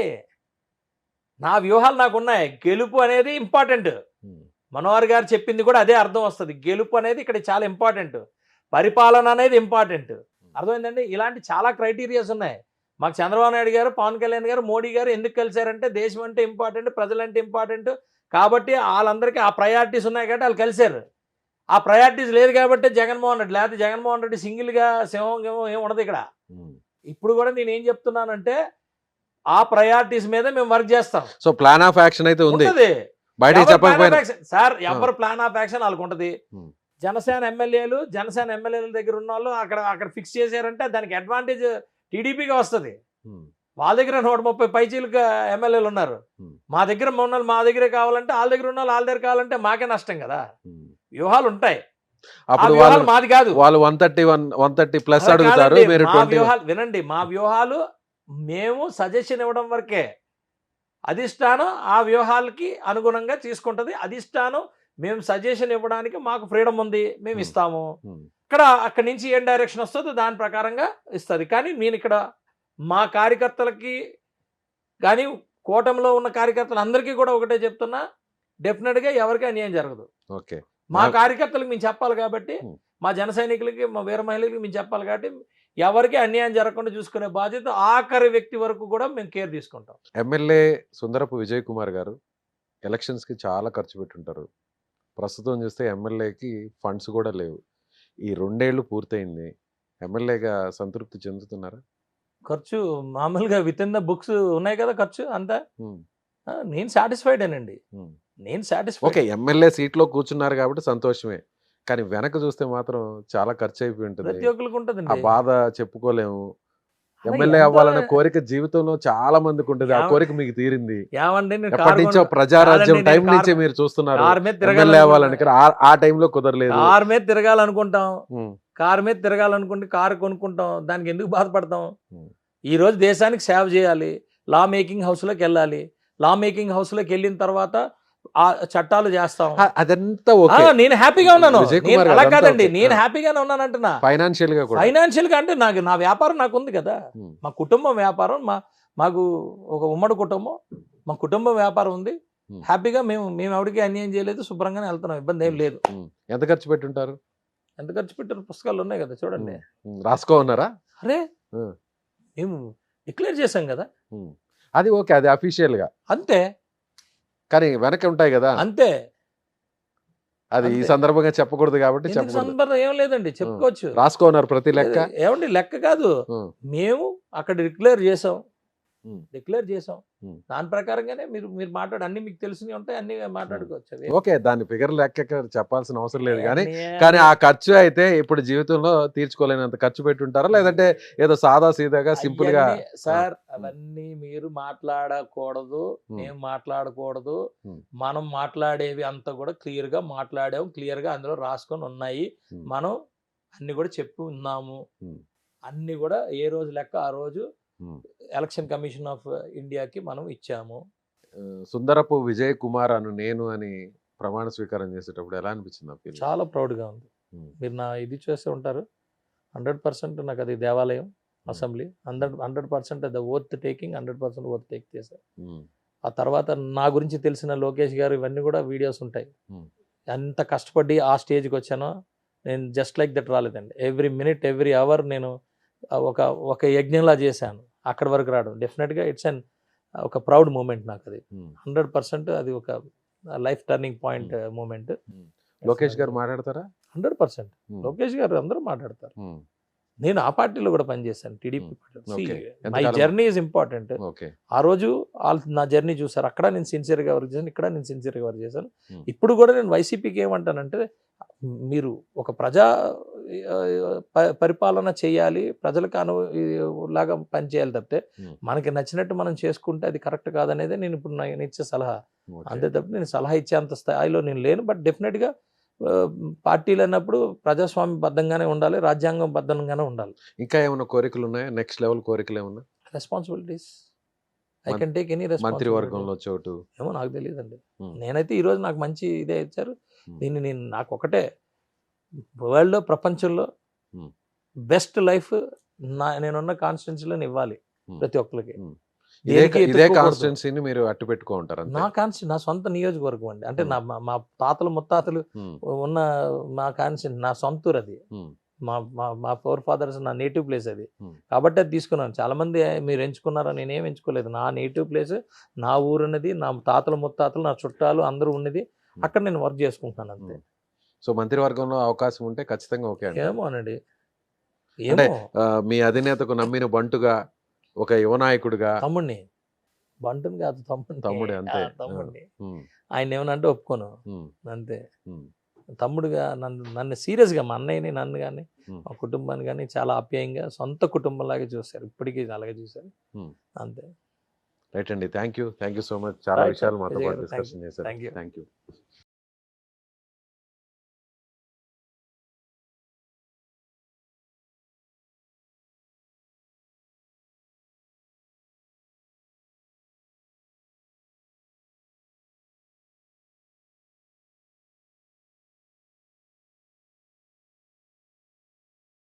నా వ్యూహాలు నాకు ఉన్నాయి. గెలుపు అనేది ఇంపార్టెంట్. మనోహర్ గారు చెప్పింది కూడా అదే అర్థం వస్తుంది. గెలుపు అనేది ఇక్కడ చాలా ఇంపార్టెంట్, పరిపాలన అనేది ఇంపార్టెంట్. అర్థమైందండి. ఇలాంటి చాలా క్రైటీరియాస్ ఉన్నాయి. మాకు చంద్రబాబు నాయుడు గారు, పవన్ కళ్యాణ్ గారు, మోడీ గారు ఎందుకు కలిశారంటే దేశం అంటే ఇంపార్టెంట్, ప్రజలంటే ఇంపార్టెంట్ కాబట్టి వాళ్ళందరికీ ఆ ప్రయారిటీస్ ఉన్నాయి కాబట్టి వాళ్ళు కలిశారు. ఆ ప్రయారిటీస్ లేదు కాబట్టి జగన్మోహన్ రెడ్డి, లేకపోతే జగన్మోహన్ రెడ్డి సింగిల్గా సింహం ఏం ఉండదు ఇక్కడ. ఇప్పుడు కూడా నేను ఏం చెప్తున్నానంటే ఆ ప్రయారిటీస్ మీద మేము వర్క్ చేస్తాం. సో ప్లాన్ ఆఫ్ యాక్షన్ అయితే ఉంది. ఉంటది. బయటకి ఎవరి చెప్పకపోయినా plan of action? సార్ ఎవరు ప్లాన్ ఆఫ్ యాక్షన్ వాళ్ళకు ఉంటది. జనసేన ఎమ్మెల్యేల దగ్గర ఉన్న వాళ్ళు అక్కడ ఫిక్స్ చేశారంటే దానికి అడ్వాంటేజ్ టీడీపీగా వస్తుంది. వాళ్ళ దగ్గర 130 పైచీలకు ఎమ్మెల్యేలు ఉన్నారు. మా దగ్గర ఉన్న మా దగ్గరే కావాలంటే వాళ్ళ దగ్గర ఉన్న వాళ్ళ దగ్గర కావాలంటే మాకే నష్టం కదా. వ్యూహాలు ఉంటాయి. అప్పుడు ఆ వ్యూహాలు మాది కాదు. వాళ్ళు 130 ప్లస్ అలా అడుగుతారు, కాదండి. మీరు మా 20. వ్యూహాలు వినండి, మా వ్యూహాలు మేము సజెషన్ ఇవ్వడం వరకే. అధిష్టానం ఆ వ్యూహాలకి అనుగుణంగా తీసుకుంటది. అధిష్టానం మేము సజెషన్ ఇవ్వడానికి మాకు ఫ్రీడమ్ ఉంది, మేము ఇస్తాము. అక్కడి నుంచి ఏం డైరెక్షన్ వస్తుందో దాని ప్రకారంగా ఇస్తుంది. కానీ నేను ఇక్కడ మా కార్యకర్తలకి కానీ కూటమిలో ఉన్న కార్యకర్తలు అందరికీ కూడా ఒకటే చెప్తున్నా, డెఫినెట్గా ఎవరికి అన్యాయం జరగదు. ఓకే, మా కార్యకర్తలకు మేము చెప్పాలి కాబట్టి, మా జన సైనికులకి, మా వీర మహిళలకి మేము చెప్పాలి కాబట్టి ఎవరికి అన్యాయం జరగకుండా చూసుకునే బాధ్యత ఆఖరి వ్యక్తి వరకు కూడా మేము కేర్ తీసుకుంటాం. ఎమ్మెల్యే సుందరపు విజయ్ కుమార్ గారు ఎలక్షన్స్కి చాలా ఖర్చు పెట్టుంటారు. ప్రస్తుతం చూస్తే ఎమ్మెల్యేకి ఫండ్స్ కూడా లేవు. ఈ 2 ఏళ్ళు పూర్తయింది. ఎమ్మెల్యేగా సంతృప్తి చెందుతున్నారా? ఖర్చు మామూలుగా విత్ ఇన్ ద బుక్స్ ఉన్నాయి కదా ఖర్చు అంతా. నేను సాటిస్ఫైడ్ అనండి. నేను సాటిస్ఫైడ్. ఓకే, ఎమ్మెల్యే సీట్లో కూర్చున్నారు కాబట్టి సంతోషమే. కానీ వెనక చూస్తే మాత్రం చాలా ఖర్చు అయిపోయి ఉంటుంది. ప్రతి ఒక్కరికి ఆ ఉంటుందండి. బాధ చెప్పుకోలేము. ఎమ్మెల్యే అవ్వాలన్న కోరిక జీవితంలో చాలా మందికి ఉంటుంది. ఆ కోరిక మీకు తీరింది. ఏమండి, నేను ఎప్పటి నుంచో ప్రజారాజ్యం టైం నుంచే మీరు చూస్తున్నారు ఎమ్మెల్యే అవ్వాలని. ఆ టైంలో కుదరలేదు. కారు మీద తిరగాలనుకుంటాం. కారు మీద తిరగాలనుకుంటే కారు కొనుక్కుంటాం. దానికి ఎందుకు బాధపడతాం? ఈ రోజు దేశానికి సేవ చేయాలి. లా మేకింగ్ హౌస్లోకి వెళ్ళాలి. లా మేకింగ్ హౌస్లోకి వెళ్ళిన తర్వాత ఆ చట్టాలు చేస్తాం. అదంతా ఓకే. నేను హ్యాపీగా ఉన్నాను. విజయ్ కుమార్ అలా గారు కాదండి, అంతా నేను హ్యాపీగానే ఉన్నాను అంటున్నా. ఫైనాన్షియల్ గా కూడా. ఫైనాన్షియల్ గా అంటే నా వ్యాపారం నాకు ఉంది కదా. మా కుటుంబం వ్యాపారం, మాకు ఒక ఉమ్మడి కుటుంబం, మా కుటుంబం వ్యాపారం ఉంది. హ్యాపీగా మేము ఎవరికి అన్యాయం చేయలేదు, శుభ్రంగానే వెళ్తున్నాం, ఇబ్బంది ఏం లేదు. ఎంత ఖర్చు పెట్టుంటారు? ఎంత ఖర్చు పెట్టారు పుస్తకాలు ఉన్నాయి కదా చూడండి. రాసుకో ఉన్నారా? అరే మేము డిక్లేర్ చేశాం కదా. అది ఓకే, అది అఫీషియల్ గా అంతే. కానీ వెనక ఉంటాయి కదా. అంతే. అది ఈ సందర్భంగా చెప్పకూడదు కాబట్టి చెప్పకూడదు. సందర్భం ఏం లేదండి, చెప్పుకోవచ్చు. రాసుకోన్నారు ప్రతి లెక్క. ఏమండి లెక్క కాదు, మేము అక్కడ డిక్లేర్ చేసాం. దాని ప్రకారంగానే మీరు మాట్లాడు, అన్ని మీకు తెలిసినవి ఉంటాయి, అన్ని మాట్లాడుకోవచ్చు. ఓకే, దాని ఫిగర్ లెక్క చెప్పాల్సిన అవసరం లేదు. కానీ ఆ ఖర్చు అయితే ఇప్పుడు జీవితంలో తీర్చుకోలేనంత ఖర్చు పెట్టుంటారా, లేదంటే ఏదో సాదా సీదాగా సింపుల్ గా? సార్ అవన్నీ మీరు మాట్లాడకూడదు, మేము మాట్లాడకూడదు. మనం మాట్లాడేవి అంతా కూడా క్లియర్ గా మాట్లాడాము, క్లియర్ గా అందులో రాసుకొని ఉన్నాయి. మనం అన్ని కూడా చెప్పి ఉన్నాము. అన్ని కూడా ఏ రోజు లెక్క ఆ రోజు ఎలక్షన్ కమిషన్ ఆఫ్ ఇండియాకి మనం ఇచ్చాము. సుందరపు విజయ్ కుమార్ నేను అని ప్రమాణ స్వీకారం చేసేటప్పుడు ఎలా అనిపించింది? చాలా ప్రౌడ్గా ఉంది. మీరు నా ఇది చేస్తూ ఉంటారు. 100% నాకు అది దేవాలయం అసెంబ్లీ 100% అది ఓత్ టేకింగ్, 100% ఓత్ టేక్ చేశారు. ఆ తర్వాత నా గురించి తెలిసిన లోకేష్ గారు ఇవన్నీ కూడా వీడియోస్ ఉంటాయి. ఎంత కష్టపడి ఆ స్టేజ్కి వచ్చానో నేను జస్ట్ లైక్ దట్ రాలేదండి. ఎవ్రీ మినిట్ ఎవ్రీ అవర్ నేను ఒక యజ్ఞంలా చేశాను అక్కడి వరకు రావడం. డెఫినెట్గా ఇట్స్ ఒక ప్రౌడ్ మూమెంట్ నాకు. అది 100% అది ఒక life turning point moment. Lokesh garu మాట్లాడతారా? 100% లోకేష్ గారు అందరూ మాట్లాడతారు. నేను ఆ పార్టీలో కూడా పనిచేశాను, టీడీపీ Okay. మై ఎంతకాలం? Journey is important. ఓకే. ఆ రోజు వాళ్ళు నా జర్నీ చూసారు, అక్కడ నేను సిన్సియర్గా వర్క్ చేశాను, ఇక్కడ నేను సిన్సియర్గా వర్క్ చేశాను. Hmm. ఇప్పుడు కూడా నేను వైసీపీకి ఏమంటానంటే, మీరు ఒక ప్రజా పరిపాలన చేయాలి, ప్రజలకు లాగా పని చేయాలి తప్పితే Hmm. మనకి నచ్చినట్టు మనం చేసుకుంటే అది కరెక్ట్ కాదనేదే నేను ఇప్పుడు నేను ఇచ్చే సలహా. Okay. అంతే తప్ప నేను సలహా ఇచ్చేంత స్థాయిలో నేను లేను. బట్ డెఫినెట్గా పార్టీలు అన్నప్పుడు ప్రజాస్వామ్యబద్ధంగానే ఉండాలి, రాజ్యాంగం బద్ధంగానే ఉండాలి. ఇంకా ఏమైనా కోరికలు ఉన్నాయా? నెక్స్ట్ లెవెల్ కోరికలు ఏమన్నా? రెస్పాన్సిబిలిటీస్ ఐ మం- కెన్ టేక్ ఎనీ మంత్రివర్గంలో చోటు. ఏమో నాకు తెలియదండి. Hmm. నేనైతే ఈరోజు నాకు మంచి ఇదే ఇచ్చారు. Hmm. దీన్ని నేను నాకు ఒకటే, వరల్డ్లో ప్రపంచంలో Hmm. బెస్ట్ లైఫ్ నేనున్న కాన్స్టిట్యున్సీలో ఇవ్వాలి Hmm. ప్రతి ఒక్కరికి. Hmm. దేనికి ఇదే ఎత్తుక్కోకూడదు. కాన్స్టిట్యున్సీని మీరు అట్టు పెట్టుకో ఉంటారు అంతే. నా సొంత నియోజకవర్గం అండి. అంటే Hmm. మా తాతలు ముత్తాతలు Hmm. ఉన్న మా కాన్స్టిట్యూన్సీ నా సొంత ఊరు అది. Hmm. మా ఫోర్ ఫాదర్స్ నా నేటివ్ ప్లేస్ అది. Hmm. కాబట్టి అది తీసుకున్నాను. చాలా మంది మీరు ఎంచుకున్నారా, నేనేం ఎంచుకోలేదు. నా నేటివ్ ప్లేస్, నా ఊరు ఉన్నది, నా తాతలు ముత్తాతలు, నా చుట్టాలు అందరూ ఉన్నది, అక్కడ నేను వర్క్ చేసుకుంటున్నాను అంతే. సో మంత్రివర్గంలో అవకాశం ఉంటే ఖచ్చితంగా ఓకే అండి. ఏమోనండి, అంటే ఏమో మీ అధినేతకు నమ్మిన బంటుగా, ఒక యువ నాయకుడిగా. తమ్ముడిని, బంటుని కాదు తమ్ముడే అంతే. తమ్ముడిని. Hmm. ఆయన ఏమన్నా అంటే ఒప్పుకోను Hmm. అంతే. Hmm. తమ్ముడుగా నన్ను సీరియస్గా, మా అన్నయ్యని, నన్ను కానీ Hmm. మా కుటుంబాన్ని కానీ చాలా ఆప్యాయంగా సొంత కుటుంబంలాగా చూశారు. ఇప్పటికీ అలాగే చూశారు. Hmm. అంతే. రైట్ అండి. Thank you so much. చాలా Right, విషయాలు sir. మాతో విజయ్ పాటు గారు, thank డిస్కషన్ చేశారు. Thank you. Thank you.